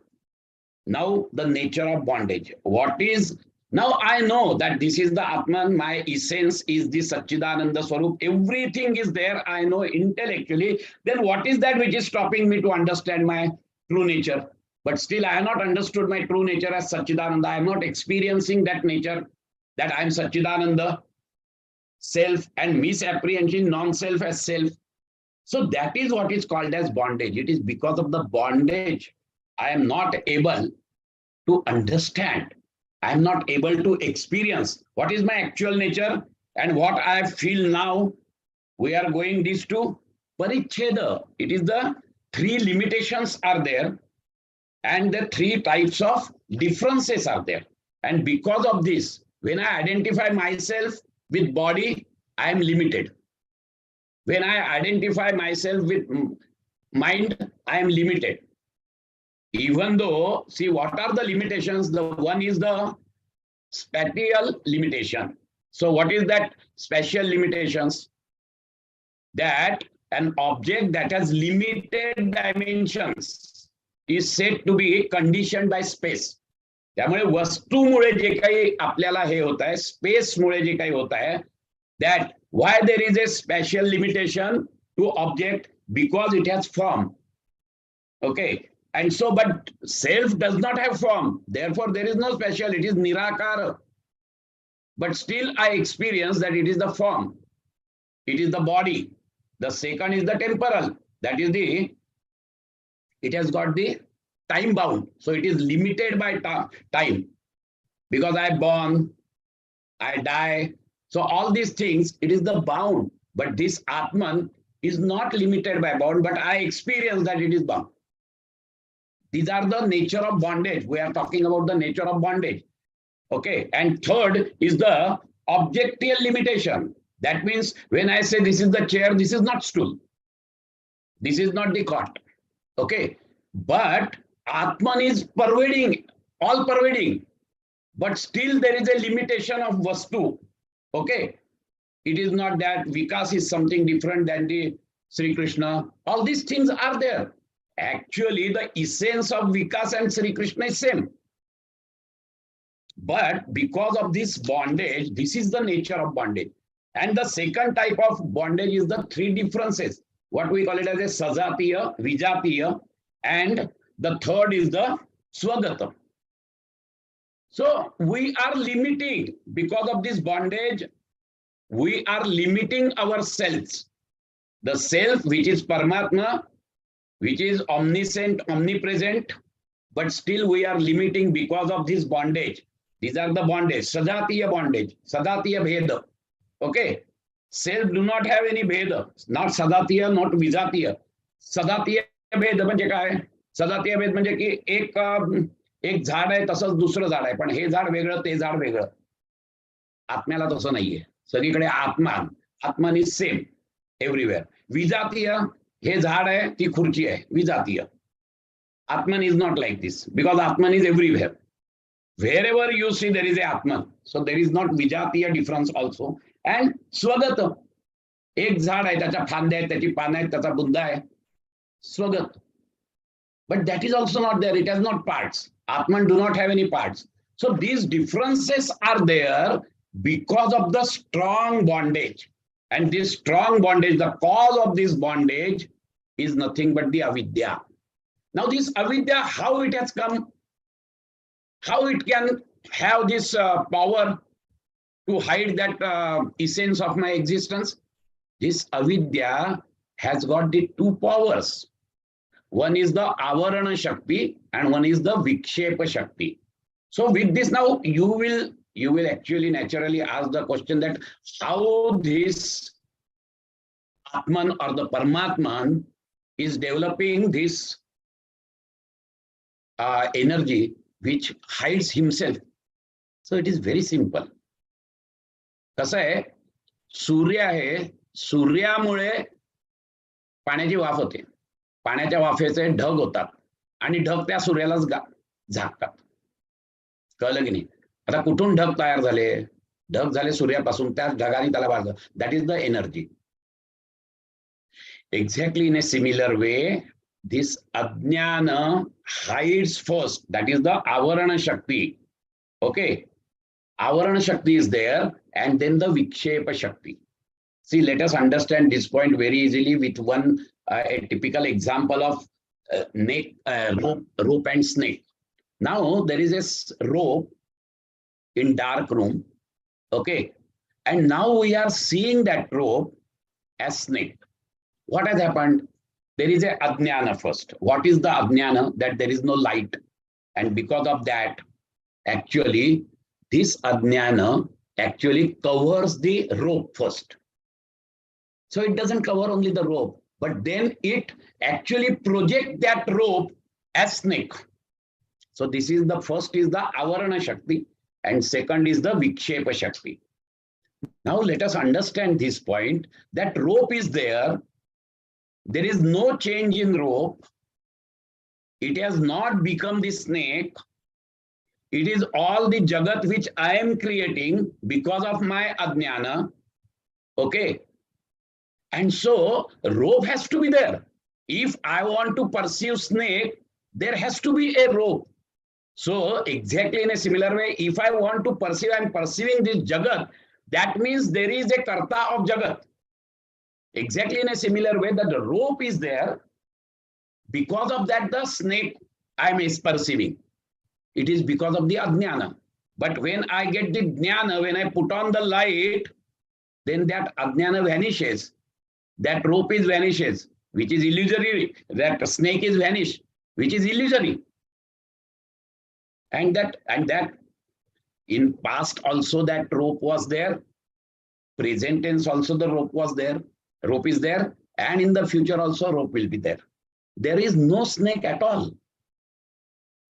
[SPEAKER 3] Now the nature of bondage. What is, now I know that this is the Atman, my essence is the Satchidananda Swarup, everything is there, I know intellectually. Then what is that which is stopping me to understand my true nature? But still I have not understood my true nature as Satchidananda. I am not experiencing that nature, that I am Satchidananda, self, and misapprehension non-self as self. So that is what is called as bondage. It is because of the bondage I am not able to understand. I am not able to experience what is my actual nature and what I feel now. We are going this to Paricheda. It is the three limitations are there and the three types of differences are there. And because of this, when I identify myself with body, I am limited. When I identify myself with mind, I am limited. Even though, see, what are the limitations? The one is the spatial limitation. So what is that spatial limitations? That an object that has limited dimensions is said to be conditioned by space. त्यामुळे वस्तूमुळे जे काही आपल्याला हे होत आहे, स्पेसमुळे जे काही होत आहे, that why there is a spatial limitation to object? Because it has form. Okay. And so, but self does not have form. Therefore, there is no spatial. It is nirakara. But still, I experience that it is the form. It is the body. The second is the temporal. That is the, it has got the time bound. So it is limited by time. Because I born, I die. So all these things, it is the bound. But this Atman is not limited by bound, but I experience that it is bound. These are the nature of bondage. We are talking about the nature of bondage. Okay. And third is the objective limitation. That means when I say this is the chair, this is not stool. This is not the caught. Okay. But Atman is pervading, all pervading. But still there is a limitation of Vastu. Okay. It is not that Vikas is something different than the Sri Krishna. All these things are there. Actually, the essence of Vikas and Sri Krishna is same. But because of this bondage, this is the nature of bondage. And the second type of bondage is the three differences. What we call it as a Sajatiya, Vijatiya, and the third is the Swagata. So we are limiting, because of this bondage, we are limiting ourselves. The self, which is Paramatma, which is omniscient, omnipresent, but still we are limiting because of this bondage. These are the bondage, Sajatiya bondage, Sadatiya Bheda. Okay. Self do not have any Bheda, not Sadatiya, not Vijatiya. Sadatiya Bheda म्हणजे काय? Sadatiya भेद म्हणजे की एक झाड आहे तसंच दुसरं झाड आहे, पण हे झाड वेगळं ते झाड वेगळं. आत्म्याला तसं नाहीये. सगळीकडे आत्मान इज सेम एव्हरीवेअर. विजातीय हे झाड आहे, ती खुर्ची आहे, विजातीय. Atman is not like this, because Atman is everywhere. Wherever you see, there is a Atman. So there is not Vijatiya difference also. And Swagata. एक झाड आहे, त्याच्या फांद्या आहेत, त्याची पानं आहेत, त्याचा बुंदा आहे. Swagat. But that is also not there. It has not parts. Atman do not have any parts. So these differences are there because of the strong bondage. And this strong bondage, the cause of this bondage is nothing but the avidya. Now this avidya, how it has come, how it can have this power to hide that essence of my existence? This avidya has got the two powers. One is the avarana shakti and one is the vikshepa shakti. So with this now you will actually naturally ask the question that how this Atman or the Paramatman is developing this energy which hides himself. So it is very simple. कसं आहे, सूर्य आहे, सूर्यामुळे पाण्याची वाफ होते, पाण्याच्या वाफेचे ढग होतात आणि ढग त्या सूर्यालाच झाकतात. कळलं की नाही? आता कुठून ढग तयार झाले? ढग झाले सूर्यापासून, त्या ढगाने त्याला वाढलं. That is the energy. Exactly in a similar way, this Ajnana hides first. That is the Avarana Shakti. Okay. Avarana Shakti is there, and then the Vikshepa Shakti. See, let us understand this point very easily with one a typical example of rope and snake. Now there is a rope in dark room. Okay. And now we are seeing that rope as snake. What has happened? There is a Ajnana first. What is the Ajnana? That there is no light. And because of that, actually, this Ajnana actually covers the rope first. So it doesn't cover only the rope, but then it actually projects that rope as snake. So this is the first is the Avarana Shakti and second is the Vikshepa Shakti. Now let us understand this point that rope is there. There is no change in rope. It has not become the snake. It is all the Jagat which I am creating because of my Ajnana. Okay. And so rope has to be there. If I want to perceive snake, there has to be a rope. So exactly in a similar way, if I want to perceive, I am perceiving this Jagat, that means there is a Karta of Jagat. Exactly in a similar way that the rope is there. Because of that, the snake I am perceiving. It is because of the Ajnana. But when I get the Jnana, when I put on the light, then that Ajnana vanishes. That rope is vanishes, which is illusory. That snake is vanished, which is illusory. And that in past also that rope was there. Present tense also the rope was there. Rope is there, and in the future also rope will be there. There is no snake at all.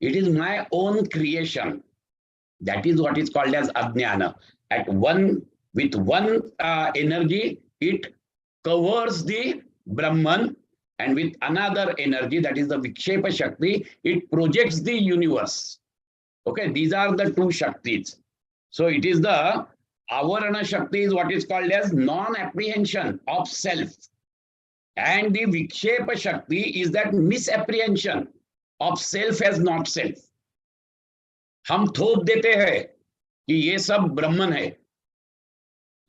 [SPEAKER 3] It is my own creation. That is what is called as Ajnana. With one energy, it covers the Brahman, and with another energy, that is the Vikshepa Shakti, it projects the universe. Okay, these are the two Shaktis. So it is the Avarana Shakti is what is called as non-apprehension of self. And the Vikshepa Shakti is that misapprehension of self as not self. हम थोप देते हैं कि ये सब ब्रह्मन है,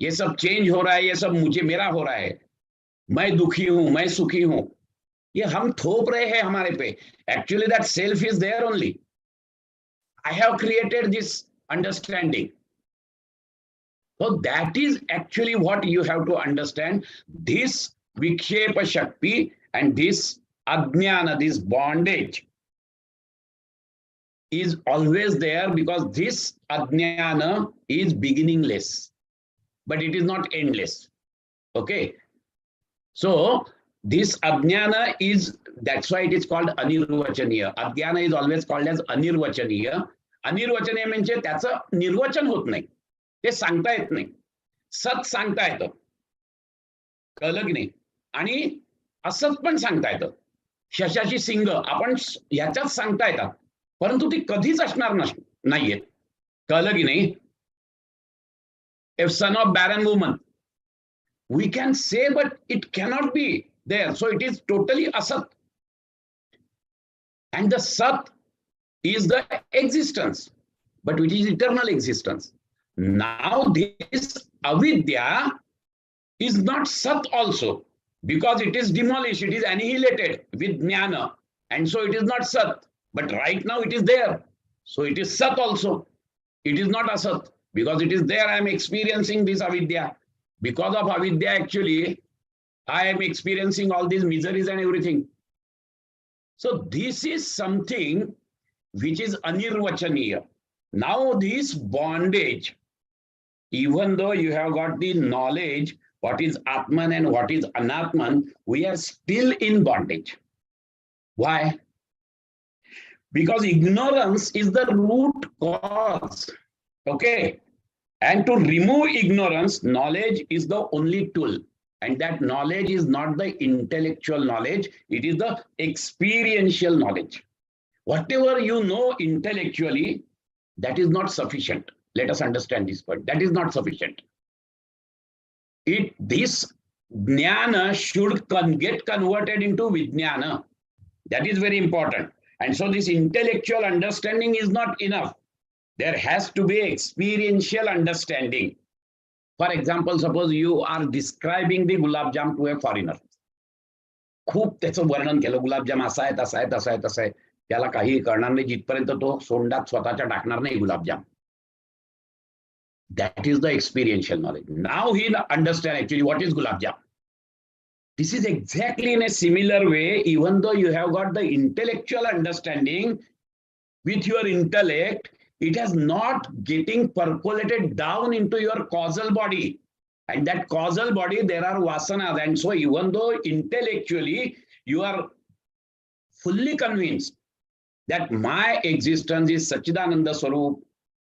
[SPEAKER 3] ये सब चेंज हो रहा है, ये सब मुझे मेरा हो रहा है, मैं दुखी हूं, मैं सुखी हूं, ये हम थोप रहे हैं हमारे पे. Actually that self is there only. I have created this understanding. So that is actually what you have to understand. This Vikshepa Shakti and this Ajnana, this bondage, is always there because this Ajnana is beginningless, but it is not endless. Okay. So this Ajnana is, that's why it is called Anirvachaniya. Ajnana is always called as Anirvachaniya. Anirvachaniya म्हणजे त्याचं निर्वचन होत नाही, ते सांगता येत नाही. सत सांगता येतं, कळलं की नाही, आणि असत पण सांगता येतं. शशाची सिंग आपण ह्याच्यात सांगता येतात, परंतु ती कधीच असणार नाहीये. कळलं की नाही. A son of barren woman, we can say, but it cannot be there. So it is totally asat. And the sat is the existence, but it is eternal existence. Now this avidya is not sat also, because it is demolished, it is annihilated with jnana, and so it is not sat. But right now it is there, so it is sat also. It is not asat, because it is there. I am experiencing this avidya. Because of avidya, actually, I am experiencing all these miseries and everything. So this is something which is anirvachaniya. Now this bondage, even though you have got the knowledge what is Atman and what is Anatman, we are still in bondage. Why? Because ignorance is the root cause. Okay. And to remove ignorance, knowledge is the only tool. And that knowledge is not the intellectual knowledge, it is the experiential knowledge. Whatever you know intellectually, that is not sufficient. Let us understand this point. That is not sufficient. This jnana should get converted into vijnana. That is very important. And so this intellectual understanding is not enough. There has to be experiential understanding. For example, suppose you are describing the gulab jam to a foreigner. खूप त्याचं वर्णन केलं, गुलाबजाम असा आहे, तसा आहे, तसा आहे, तसा आहे. त्याला काही कळणार नाही जिथपर्यंत तो सोंडात स्वतःच्या टाकणार नाही gulab jam. That is the experiential knowledge. Now he understands actually what is gulab jam. This is exactly in a similar way, even though you have got the intellectual understanding with your intellect, it has not getting percolated down into your causal body. And that causal body, there are vasanas. And so even though intellectually you are fully convinced that my existence is Sachidananda Swarup,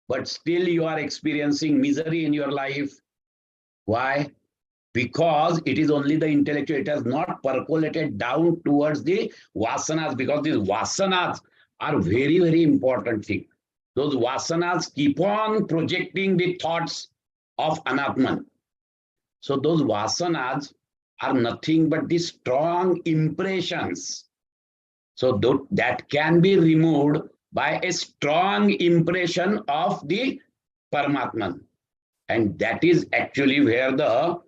[SPEAKER 3] but still you are experiencing misery in your life. Why? Because it is only the intellectual, it has not percolated down towards the vasanas, because these vasanas are very, very important thing. Those vasanas keep on projecting the thoughts of Anatman. So those vasanas are nothing but the strong impressions. So that can be removed by a strong impression of the Paramatman. And that is actually where the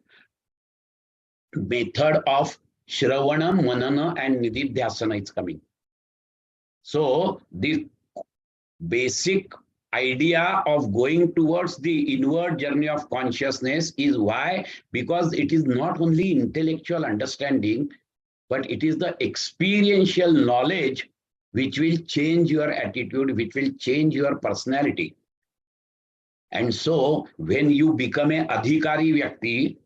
[SPEAKER 3] method of Shravana, Manana and Nididhyasana is coming. So the basic idea of going towards the inward journey of consciousness is why? Because it is not only intellectual understanding, but it is the experiential knowledge which will change your attitude, which will change your personality. And so when you become a adhikari vyakti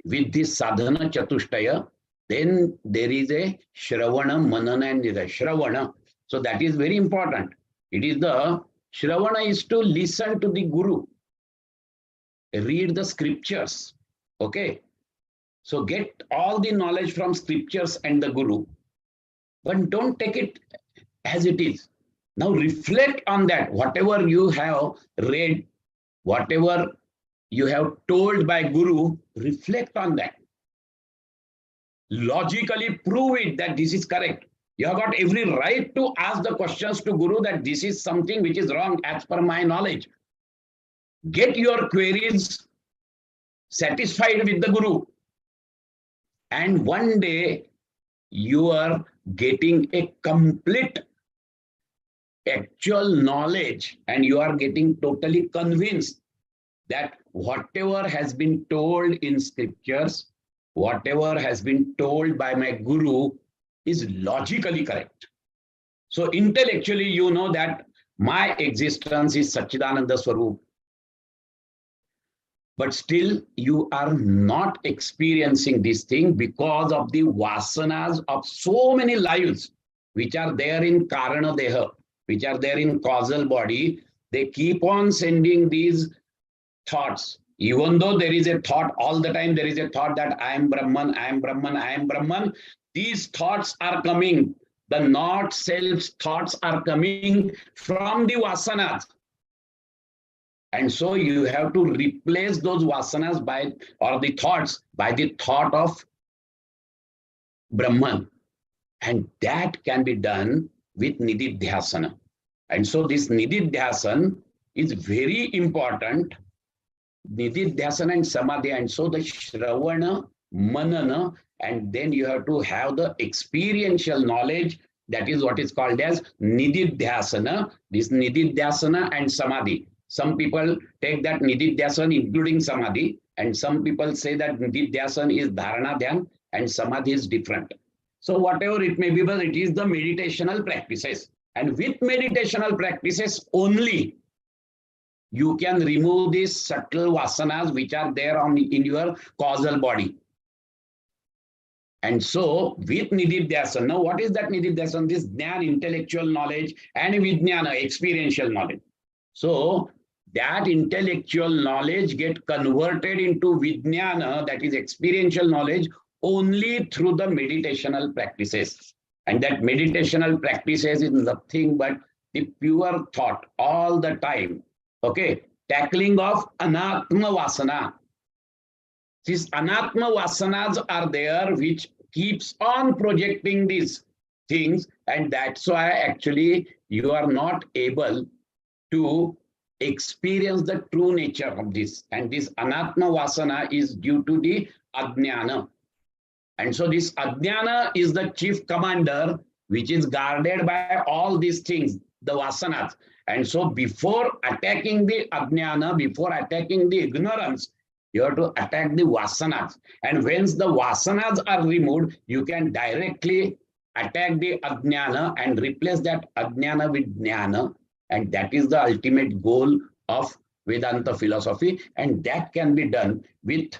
[SPEAKER 3] with this sadhana chatushtaya, then there is a shravana, manana and nididhyasana. Shravana. So that is very important. It is the Shravana is to listen to the Guru, read the scriptures, okay? So get all the knowledge from scriptures and the Guru, but don't take it as it is. Now reflect on that. Whatever you have read, whatever you have told by Guru, reflect on that. Logically prove it that this is correct. You have got every right to ask the questions to Guru that this is something which is wrong as per my knowledge. Get your queries satisfied with the Guru. And one day you are getting a complete actual knowledge and you are getting totally convinced that whatever has been told in scriptures, whatever has been told by my Guru is logically correct. So intellectually, you know that my existence is Satchidananda Swarup. But still, you are not experiencing this thing because of the vasanas of so many lives which are there in Karana Deha, which are there in causal body. They keep on sending these thoughts. Even though there is a thought all the time, there is a thought that I am Brahman, I am Brahman, I am Brahman. These thoughts are coming. The not self thoughts are coming from the vasanas. And so you have to replace those vasanas by, or the thoughts, by the thought of Brahman. And that can be done with Nididhyasana. And so this Nididhyasana is very important. Nididhyasana and Samadhi. And so the Shravana, Manana, and then you have to have the experiential knowledge. That is what is called as Nididhyasana. This Nididhyasana and Samadhi. Some people take that Nididhyasana including Samadhi, and some people say that Nididhyasana is Dharana Dhyan and Samadhi is different. So whatever it may be, but it is the meditational practices. And with meditational practices only, you can remove these subtle vasanas which are there in your causal body. And so with Nididhyasana, now what is that Nididhyasana? This Jnana, intellectual knowledge, and Vijnana, experiential knowledge. So that intellectual knowledge get converted into Vijnana, that is experiential knowledge, only through the meditational practices. And that meditational practices is nothing but the pure thought all the time. Okay, tackling of Anatma Vasana. These Anatma Vasanas are there which keeps on projecting these things, and that's why actually you are not able to experience the true nature of this. And this Anatma Vasana is due to the Ajnana. And so this Ajnana is the chief commander which is guarded by all these things, the Vasanas. And so before attacking the Ajnana, before attacking the ignorance, you have to attack the Vasanas. And once the Vasanas are removed, you can directly attack the Ajnana and replace that Ajnana with Jnana. And that is the ultimate goal of Vedanta philosophy. And that can be done with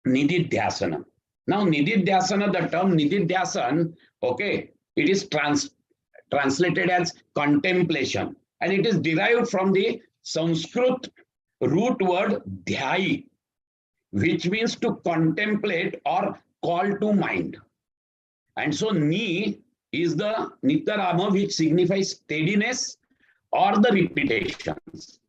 [SPEAKER 3] Nididhyasana. Now, Nididhyasana, the term Nididhyasana, okay, it is translated as contemplation. And it is derived from the Sanskrit root word dhyai, which means to contemplate or call to mind. And so Ni is the Nitarama, which signifies steadiness or the repetitions.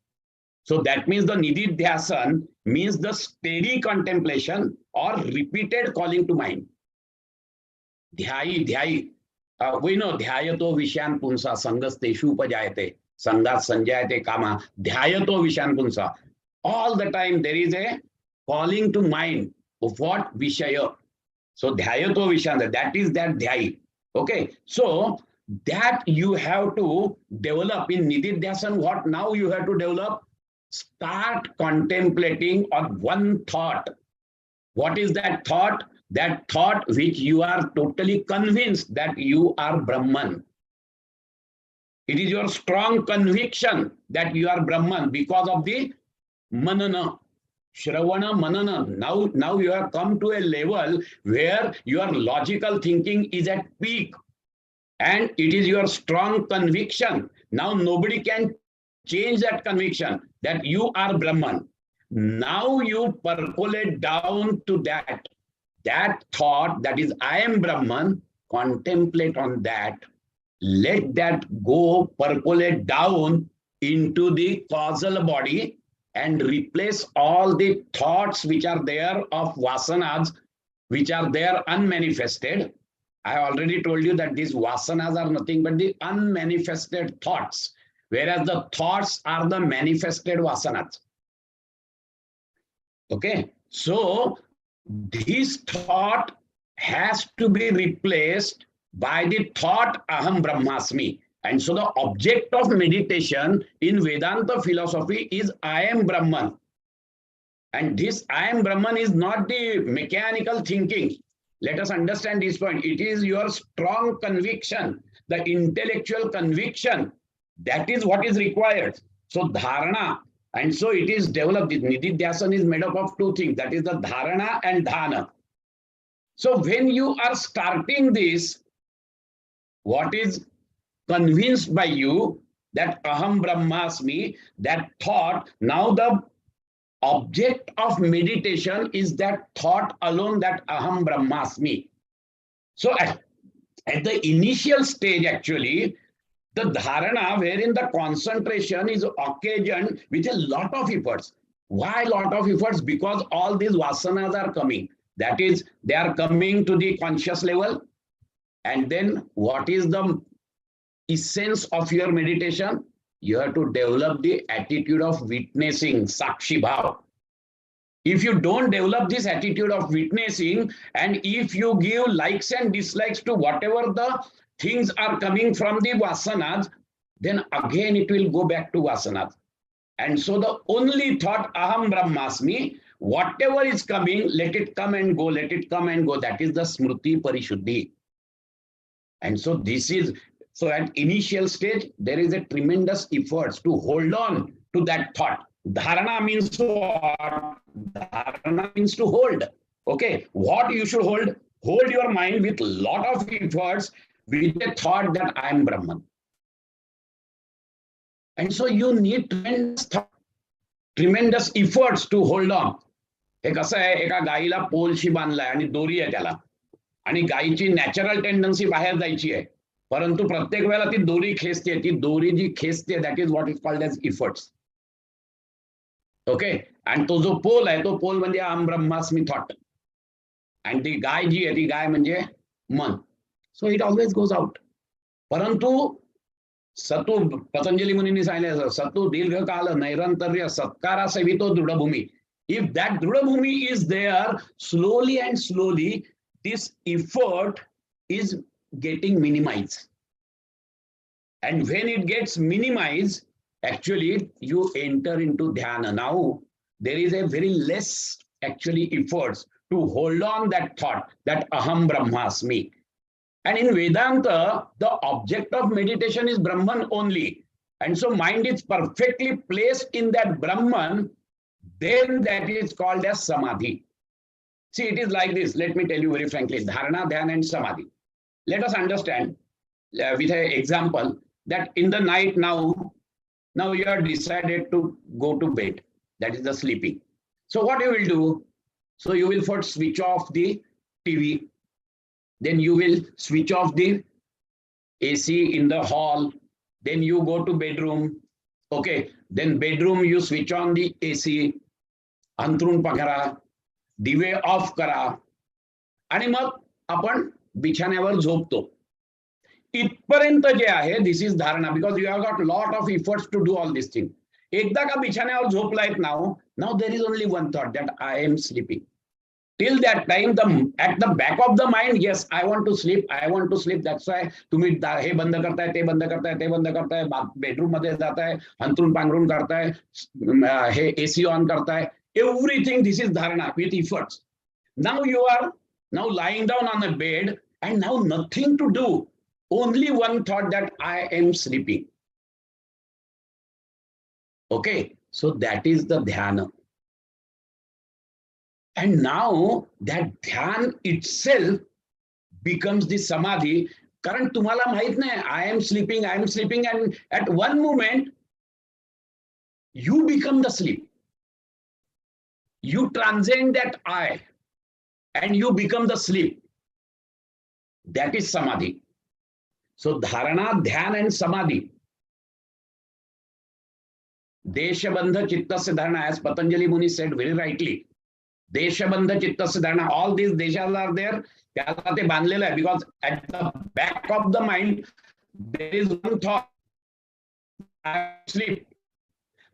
[SPEAKER 3] So that means the Nididhyasana means the steady contemplation or repeated calling to mind. Dhyai. We know Dhyayato Vishan Punsa Sangas Teshu Upajayate Sangat Sanjayate Kama Dhyayato Vishan Punsa. All the time there is a calling to mind of what Vishaya. So Dhyayato Vishan, that is that Dhyai. Okay. So that you have to develop in Nididhyasana. What now you have to develop? Start contemplating on one thought. What is that thought? That thought which you are totally convinced that you are Brahman. It is your strong conviction that you are Brahman because of the Manana. Shravana Manana. Now you have come to a level where your logical thinking is at peak. And it is your strong conviction. Now nobody can change that conviction that you are Brahman. Now you percolate down to that. that thought, that is I am Brahman, contemplate on that, let that go percolate down into the causal body and replace all the thoughts which are there of vasanas, which are there unmanifested. I already told you that these vasanas are nothing but the unmanifested thoughts, whereas the thoughts are the manifested vasanas. Okay, so this thought has to be replaced by the thought Aham Brahmasmi. And so the object of meditation in Vedanta philosophy is I am Brahman. And this I am Brahman is not the mechanical thinking. Let us understand this point. It is your strong conviction, the intellectual conviction. That is what is required. So dharana. And so it is developed. Nididhyasan is made up of two things. That is the dharana and dhana. So when you are starting this, what is convinced by you that Aham Brahmasmi, that thought, now the object of meditation is that thought alone, that Aham Brahmasmi. So at the initial stage, actually, the dharana, wherein the concentration is occasioned with a lot of efforts. Why lot of efforts? Because all these vasanas are coming. That is, they are coming to the conscious level. And then what is the essence of your meditation? You have to develop the attitude of witnessing, sakshi bhav. If you don't develop this attitude of witnessing, and if you give likes and dislikes to whatever the things are coming from the vasanas, then again it will go back to vasanas. And so the only thought, Aham Brahmasmi, whatever is coming, let it come and go, let it come and go. That is the Smriti Parishuddhi. And so this is, so at initial stage, there is a tremendous effort to hold on to that thought. Dharana means what? Dharana means to hold. Okay, what you should hold? Hold your mind with a lot of efforts with the thought that I am Brahman. And so you need tremendous efforts to hold on. हे कसं आहे, एका गाईला पोलशी बांधलाय आणि दोरी आहे त्याला, आणि गाईची natural tendency बाहेर जायची आहे, परंतु प्रत्येक वेळेला ती दोरी खेचते. ती दोरी जी खेचते, that is what is called as efforts. Okay, आणि तो जो पोल आहे, तो पोल म्हणजे अहम ब्रह्मास्मी थॉट, आणि ती गाय जी आहे, ती गाय म्हणजे मन. So it always goes out. परंतु सतु, पतंजली मुनींनी सांगितलं, सतु दीर्घकाल नैरंतर्य सत्कारा सेवितो दृढभूमी. If that dhrudabhumi is there, slowly and slowly, this effort is getting minimized. And when it gets minimized, actually you enter into dhyana. Now there is a very less actually efforts to hold on that thought, that Aham Brahmasmi. And in Vedanta, the object of meditation is Brahman only. And so mind is perfectly placed in that Brahman, then that is called as samadhi. See, it is like this. Let me tell you very frankly, dharana, dhyana and samadhi. Let us understand with an example that in the night now you have decided to go to bed. That is the sleeping. So what you will do? So you will first switch off the TV. Then you will switch off the AC in the hall. Then you go to bedroom. Okay. Then bedroom you switch on the AC. अंथरूण पकरा, दिवे of करा, आणि मग आपण बिछाण्यावर झोपतो. इथपर्यंत जे आहे, this is धारणा, because you have got lot of efforts to do all this thing. एकदा का बिछाण्यावर झोपलायत now there is only one thought, that I am sleeping. Till that time at the back of the mind, yes, I want to sleep, I want to sleep. That's why तुम्ही हे बंद करताय, ते बंद करताय, ते बंद करताय, बेडरूम मध्ये जाताय, अंथरूण पांघरून करताय, हे एसी ऑन करताय. Everything, this is dharana with efforts. Now you are now lying down on a bed and now nothing to do. Only one thought, that I am sleeping. Okay, so that is the dhyana. And now that dhyan itself becomes the samadhi. कारण तुम्हाला माहित नाही, I am sleeping, and at one moment you become the sleep. You transcend that I. and you become the sleep. That is samadhi. So dharana, dhyan and samadhi. Deshabandha chittasya dharana, as Patanjali Muni said very rightly. Deshabandha chittasya dharana, all these deshas are there. त्याला ते बांधलेलं आहे, because at the back of the mind there is one thought, I sleep.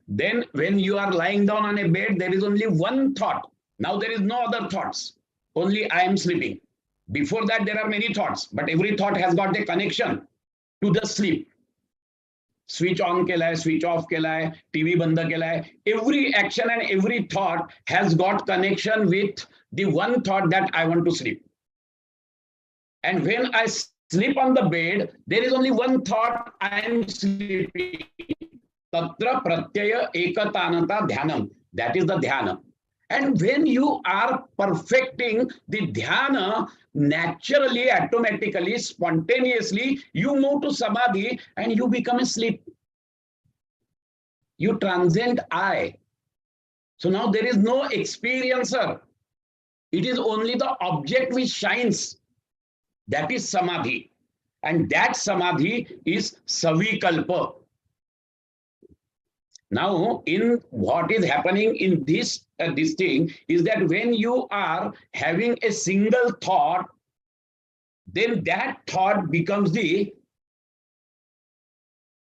[SPEAKER 3] Then when you are lying down on a bed, there is only one thought. Now there is no other thoughts, only I am sleeping. Before that there are many thoughts, but every thought has got a connection to the sleep. Switch on केलाय, switch off केलाय, TV बंद केलाय. Every action and every thought has got connection with the one thought that I want to sleep. And when I sleep on the bed, there is only one thought, I am sleeping. Tatra pratyaya ekatanata dhyanam. That is the dhyana. And when you are perfecting the dhyana, naturally, automatically, spontaneously, you move to samadhi and you become asleep. You transcend I. So now there is no experiencer. It is only the object which shines. That is samadhi. And that samadhi is savikalpa. Now, in what is happening in this thing is that when you are having a single thought, then that thought becomes the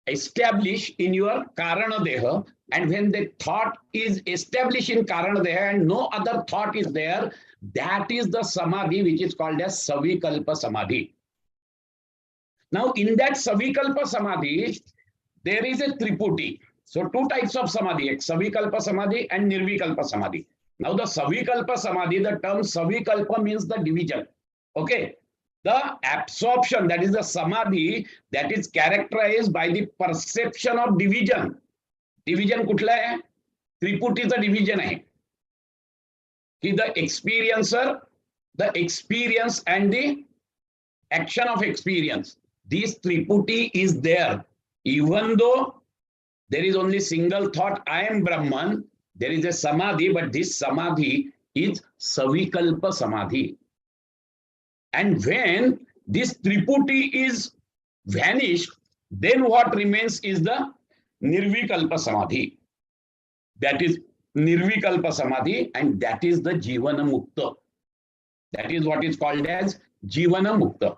[SPEAKER 3] established in your karana deha. And when the thought is established in karana deha and no other thought is there, that is the samadhi which is called as savikalpa samadhi. Now, in that savikalpa samadhi, there is a triputi. So two types of samadhi, savikalpa samadhi and nirvikalpa samadhi. Now the savikalpa samadhi, the term savikalpa means the division. Okay. The absorption, that is the samadhi, that is characterized by the perception of division. Division कुठला है? त्रिपुटीचा division आहे. की the experiencer, the experience and the action of experience. This triputi is there. Even though there is only single thought, I am Brahman, there is a samadhi, but this samadhi is savikalpa samadhi. And when this triputi is vanished, then what remains is the nirvikalpa samadhi. That is nirvikalpa samadhi, and that is the jivana mukta. That is what is called as jivana mukta.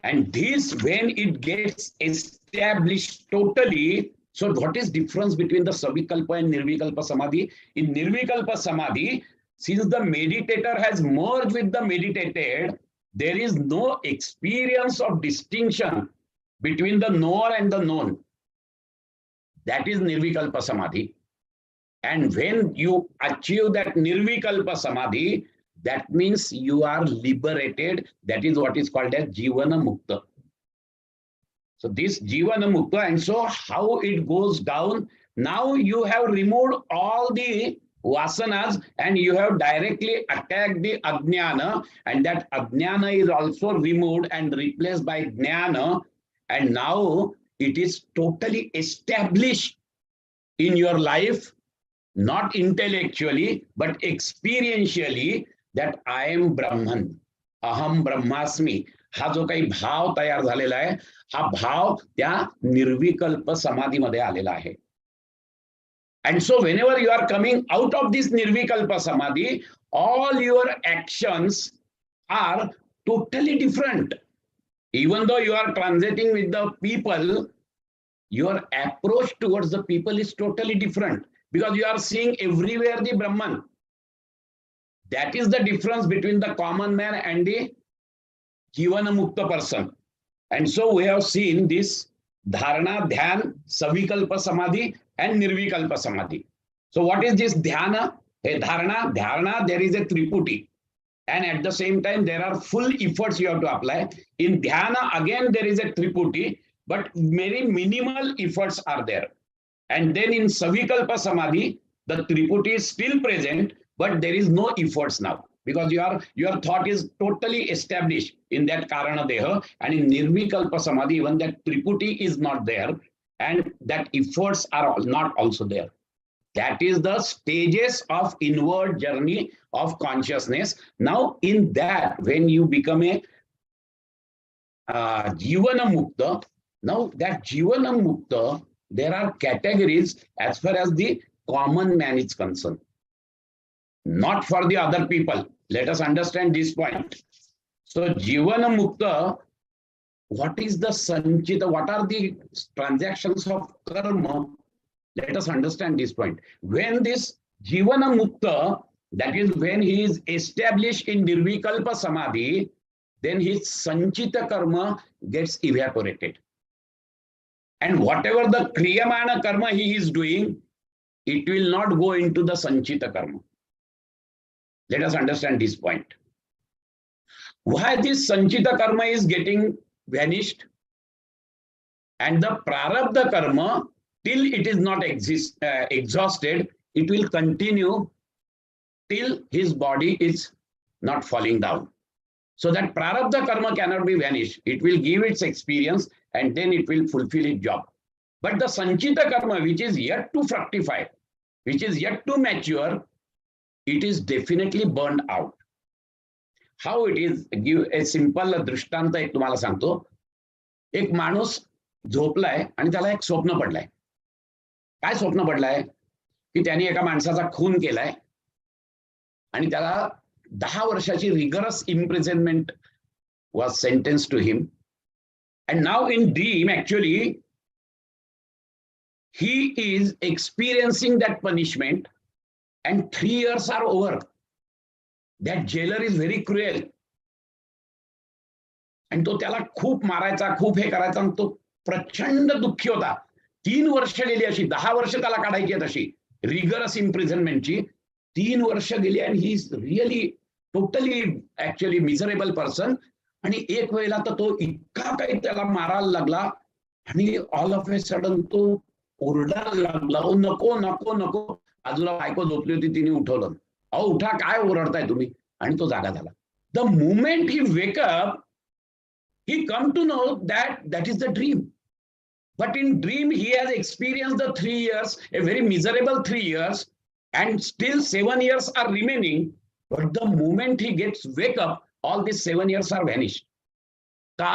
[SPEAKER 3] And this, when it gets established totally, so what is difference between the savikalpa and nirvikalpa samadhi? In nirvikalpa samadhi, since the meditator has merged with the meditated, there is no experience of distinction between the knower and the known. That is nirvikalpa samadhi. And when you achieve that nirvikalpa samadhi, that means you are liberated. That is what is called as jivana mukta. So this jivana mukta, and so how it goes down, now you have removed all the vasanas and you have directly attacked the ajnana, and that ajnana is also removed and replaced by jnana, and now it is totally established in your life, not intellectually but experientially, that I am Brahman, aham brahmasmi. हा जो काही भाव तयार झालेला आहे, हा भाव त्या निर्विकल्प समाधीमध्ये आलेला आहे. And so whenever you are coming out of this nirvikalpa samadhi, all your actions are totally different. Even though you are transiting with the people, your approach towards the people is totally different, because you are seeing everywhere the Brahman. That is the difference between the common man and the Jivana Mukta person. And so we have seen this Dharana, Dhyan, Savikalpa Samadhi and Nirvikalpa Samadhi. So what is this Dhyana? Dharana, Dharana, there is a triputi. And at the same time, there are full efforts you have to apply. In Dhyana, again, there is a triputi, but very minimal efforts are there. And then in Savikalpa Samadhi, the triputi is still present, but there is no efforts now, because your thought is totally established in that Karana Deha, and in Nirvikalpa Samadhi, even that triputi is not there, and that efforts are not also there. That is the stages of inward journey of consciousness. Now, in that, when you become a Jivana Mukta, now that Jivana Mukta, there are categories as far as the common man is concerned, not for the other people. Let us understand this point. So, Jivana Mukta, what is the Sanchita? What are the transactions of karma? Let us understand this point. When this Jivana Mukta, that is when he is established in Nirvikalpa Samadhi, then his Sanchita karma gets evaporated. And whatever the Kriyamana karma he is doing, it will not go into the Sanchita karma. Let us understand this point. Why this Sanchita karma is getting vanished? And the Prarabdha karma, till it is not exhausted, it will continue till his body is not falling down. So that Prarabdha karma cannot be vanished. It will give its experience and then it will fulfill its job. But the Sanchita karma, which is yet to fructify, which is yet to mature, it is definitely burned out. How it is, give a simple दृष्टांत एक तुम्हाला सांगतो. एक माणूस झोपलाय आणि त्याला एक स्वप्न पडलाय. काय स्वप्न पडलाय की त्याने एका माणसाचा खून केलाय आणि त्याला 10 वर्षाची rigorous imprisonment was sentenced to him. And now in dream, actually, he is experiencing that punishment and 3 years are over. That jailer is very cruel. आणि तो त्याला खूप मारायचा, खूप हे करायचा, आणि तो प्रचंड दुःखी होता. 3 वर्ष गेली अशी, 10 वर्ष त्याला काढायची आहेत अशी रिगरस इम्प्रिझनमेंटची. 3 वर्ष गेली आणि he is really totally actually miserable person. आणि एक वेळेला तर तो इतका काही त्याला मारायला लागला आणि ऑल ऑफ ए सडन तो ओरडायला लागला, ओ नको नको नको. बाजूला बायको झोपली होती, तिने उठवलं, अहो उठा, काय ओरडताय तुम्ही. आणि तो जागा झाला. The moment he wake up, he come to know that is the dream. But in dream he has experienced the 3 years, a very miserable 3 years, and still 7 years are remaining. But the moment he gets wake up, all these 7 years are vanished. का?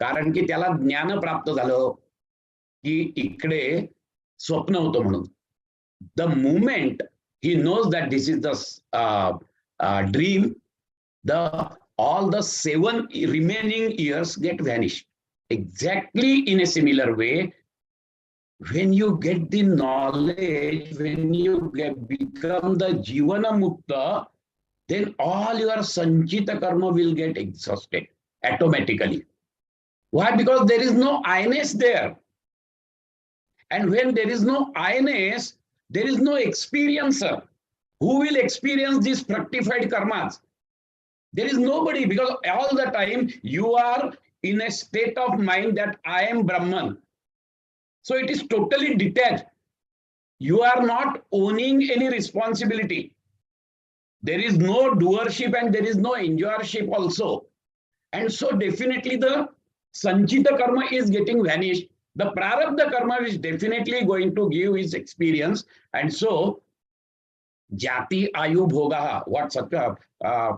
[SPEAKER 3] कारण की त्याला ज्ञान प्राप्त झालं की इकडे स्वप्न होतं म्हणून. The moment he knows that this is the dream, all the 7 remaining years get vanished. Exactly in a similar way, when you get the knowledge, when you become the Jivana Mukta, then all your Sanchita karma will get exhausted automatically. Why? Because there is no I-ness there. And when there is no I-ness, there is no experiencer. Who will experience these fructified karmas? There is nobody, because all the time you are in a state of mind that I am Brahman. So it is totally detached. You are not owning any responsibility. There is no doership and there is no enjoyership also. And so definitely the Sanchita karma is getting vanished. The Prarabdha karma is definitely going to give his experience. And so Jati Ayu Bhoga, what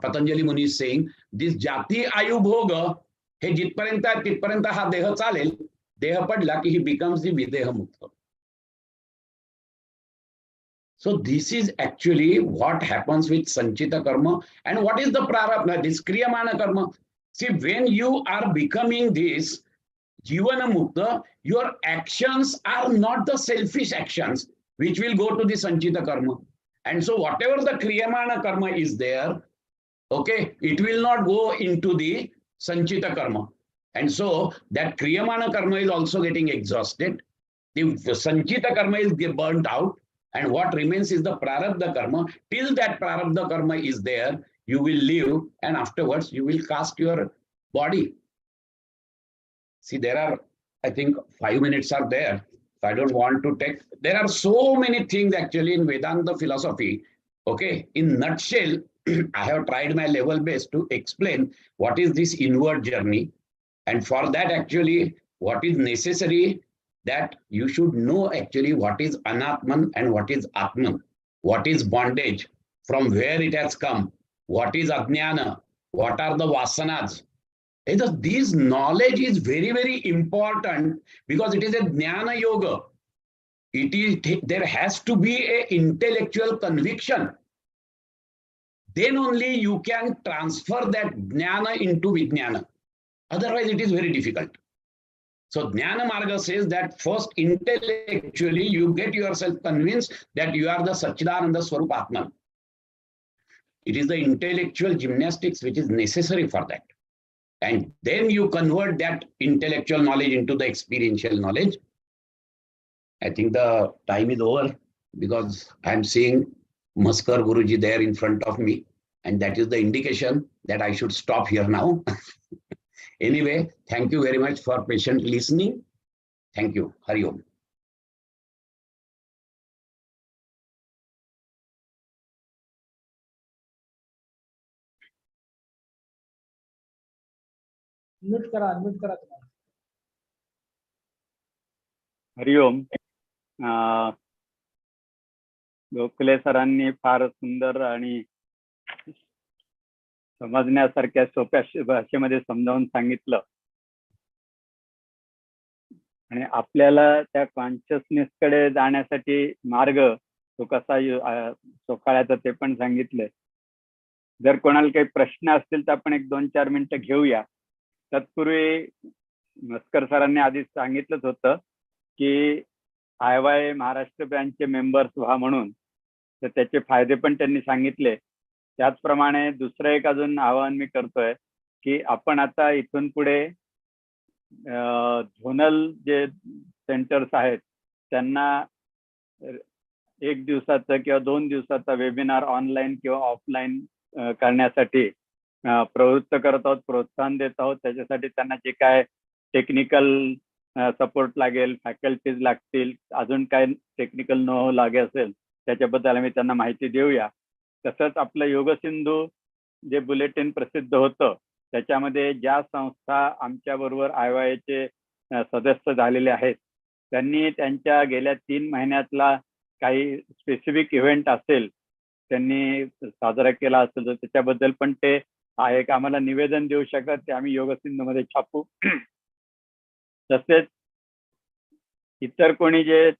[SPEAKER 3] Patanjali Muni is saying, this Jati Ayu Bhoga, he jitparenta titparenta ha deha chalel, deha padla ki he becomes the Videha Mukta. So this is actually what happens with Sanchita karma. And what is the Prarabdha, this Kriyamana karma? See, when you are becoming this Jivana Mukta, your actions are not the selfish actions which will go to the Sanchita karma. And so whatever the Kriyamana karma is there, okay, it will not go into the Sanchita karma. And so that Kriyamana karma is also getting exhausted. The Sanchita karma is burnt out. And what remains is the Prarabdha karma. Till that Prarabdha karma is there, you will live, and afterwards you will cast your body. See, there are, I think 5 minutes are there. I don't want to take, there are so many things actually in Vedanta philosophy. Okay, in nutshell, I have tried my level best to explain what is this inward journey. And for that actually, what is necessary, that you should know actually what is anatman and what is atman, what is bondage, from where it has come, what is ajnana, what are the vasanas. This knowledge is very, very important because it is a jnana yoga. There has to be a intellectual conviction. Then only you can transfer that jnana into vijnana. Otherwise, it is very difficult. So Jnana Marga says that first intellectually you get yourself convinced that you are the Satchidananda Swarup Atman. It is the intellectual gymnastics which is necessary for that. And then you convert that intellectual knowledge into the experiential knowledge. I think the time is over because I'm seeing Maskar Guruji there in front of me. And that is the indication that I should stop here now. Anyway, thank you very much for patiently listening. Thank you. Hari Om.
[SPEAKER 1] Unmute करा तुम्हाला.
[SPEAKER 4] हरिओम. गोखले सरांनी फार सुंदर आणि समजण्यासारख्या सोप्या भाषेमध्ये समजावून सांगितलं आणि आपल्याला त्या कॉन्शियसनेस कडे जाण्यासाठी मार्ग तो कसा सोखाळ्याचा ते पण सांगितलंय. जर कोणाला काही प्रश्न असतील तर आपण 1-2-4 मिनिटं घेऊया. तत्पूर्वी मस्कर सरांनी आधीच सांगितलंच होतं की IY महाराष्ट्र ब्रँचचे मेंबर्स व्हा म्हणून, तर त्याचे फायदे पण त्यांनी सांगितले. त्याचप्रमाणे दुसरं एक अजून आवाहन मी करतोय की आपण आता इथून पुढे झोनल जे सेंटर्स आहेत त्यांना 1 दिवसाचा किंवा 2 दिवसाचा वेबिनार ऑनलाईन किंवा ऑफलाईन करण्यासाठी प्रवृत्त करत आहोत, प्रोत्साहन देत आहोत. त्याच्यासाठी त्यांना जे काय टेक्निकल सपोर्ट लागेल, फॅकल्टीज लागतील, अजून काय टेक्निकल नो लागे असेल त्याच्याबद्दल आम्ही त्यांना माहिती देऊया. तसंच आपलं योगसिंधू जे बुलेटिन प्रसिद्ध होतं त्याच्यामध्ये ज्या संस्था आमच्या बरोबर IYचे सदस्य झालेले आहेत त्यांनी त्यांच्या गेल्या 3 महिन्यातला काही स्पेसिफिक इव्हेंट असेल त्यांनी साजरा केला असेल तर त्याच्याबद्दल पण ते एक आम्हाला निवेदन देऊ शकतात, ते आम्ही योगसिंधूमध्ये छापू. तसेच इतर कोणी जे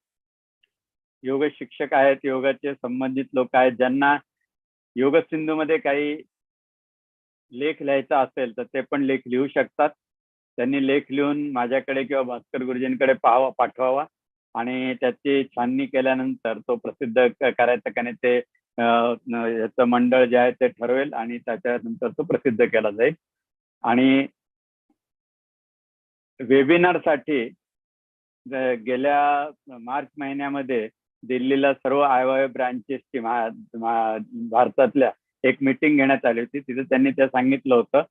[SPEAKER 4] योग शिक्षक आहेत, योगाचे संबंधित लोक आहेत, ज्यांना योगसिंधूमध्ये काही लेख लिहायचा असेल तर ते पण लेख लिहू शकतात. त्यांनी लेख लिहून माझ्याकडे किंवा भास्कर गुरुजींकडे पाठवावा आणि त्याची छाननी केल्यानंतर तो प्रसिद्ध करायचा का नाही ते याचं मंडळ जे आहे ते ठरवेल आणि त्याच्यानंतर तो प्रसिद्ध केला जाईल. आणि वेबिनारसाठी गेल्या मार्च महिन्यामध्ये दिल्लीला सर्व IY ब्रांचेसची भारतातल्या एक मीटिंग घेण्यात आली होती. तिथे त्यांनी ते सांगितलं होतं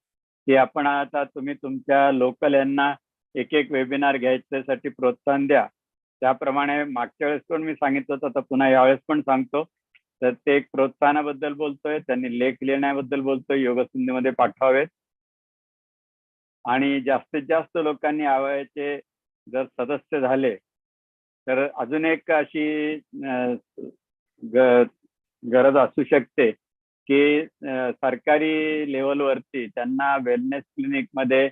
[SPEAKER 4] की आपण आता तुम्ही तुमच्या लोकल यांना एक वेबिनार घ्यायच्यासाठी प्रोत्साहन द्या. त्याप्रमाणे मागच्या वेळेस पण मी सांगितलं होतं, आता पुन्हा यावेळेस पण सांगतो. तर ते एक प्रोत्साहनाबद्दल बोलतोय, त्यांनी लेख लिहिण्याबद्दल बोलतोय, योगसिंधूमध्ये पाठवावेत. आणि जास्तीत जास्त लोकांनी IYचे जर सदस्य झाले तर अजून एक अशी गरज असू शकते की सरकारी लेवलवरती त्यांना वेलनेस क्लिनिकमध्ये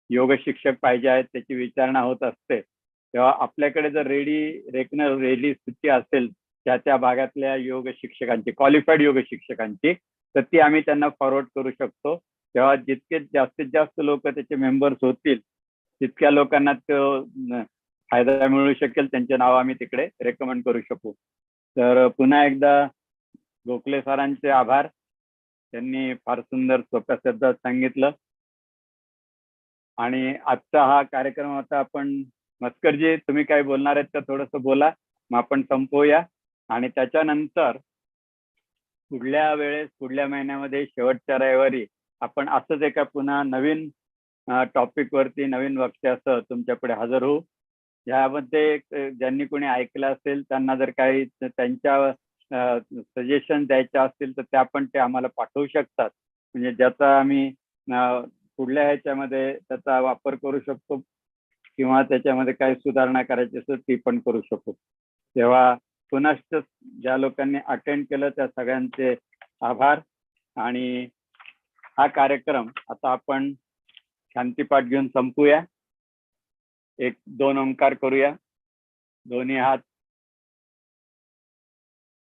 [SPEAKER 4] योग शिक्षक पाहिजे आहेत, त्याची विचारणा होत असते. तेव्हा आपल्याकडे जर रेडी सूची असेल त्या भागातल्या योग शिक्षकांची, क्वालिफाईड योग शिक्षकांची, तर ती आम्ही त्यांना फॉरवर्ड करू शकतो. तेव्हा जितके जास्तीत जास्त लोक त्याचे मेंबर्स होतील तितक्या लोकांना तो फायदा मिळू शकेल, त्यांचे नाव आम्ही तिकडे रेकमेंड करू शकू. तर पुन्हा एकदा गोखले सरांचे आभार. त्यांनी फार सुंदर सोप्या शब्दात सांगितलं. आणि आजचा हा कार्यक्रम आता आपण, मस्करजी तुम्ही काय बोलणार आहेत का थोडंसं बोला, मग आपण संपवूया. आणि त्याच्यानंतर पुढल्या वेळेस पुढल्या महिन्यामध्ये शेवटच्या रविवारी आपण असंच एका पुन्हा नवीन टॉपिक वरती नवीन वक्त्यासह तुमच्या पुढे हजर होऊ. यामध्ये ज्यांनी कोणी ऐकलं असेल त्यांना जर काही त्यांच्या सजेशन द्यायच्या असतील तर त्या पण ते आम्हाला पाठवू शकतात, म्हणजे ज्याचा आम्ही पुढल्या ह्याच्यामध्ये त्याचा वापर करू शकतो किंवा त्याच्यामध्ये काय सुधारणा करायची असेल ती पण करू शकू. तेव्हा पुनश्च ज्या लोकांनी अटेंड केलं त्या सगळ्यांचे आभार. आणि हा कार्यक्रम आता आपण शांतीपाठ घेऊन संपूया. 1-2 ओंकार करूया. दोन्ही हात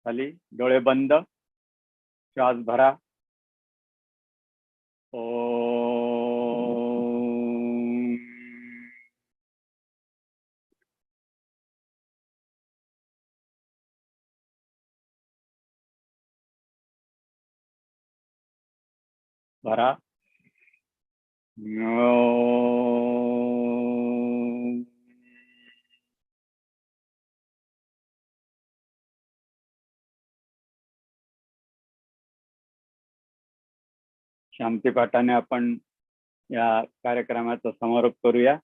[SPEAKER 4] खाली, डोळे बंद, श्वास भरा. ओम. भरा. ओम. शांतीपाठाने आपण या कार्यक्रमाचा समारोप करूया.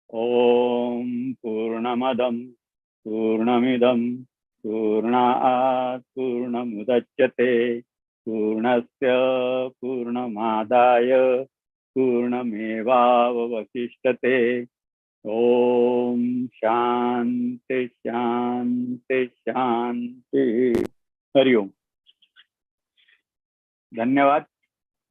[SPEAKER 4] ओम पूर्णमदं पूर्णमिदं पूर्णात् पूर्णमुदच्यते पूर्णस्य पूर्णमादाय पूर्णमेवावशिष्यते. ओम शांती शांती शांती. हरि ओम. धन्यवाद.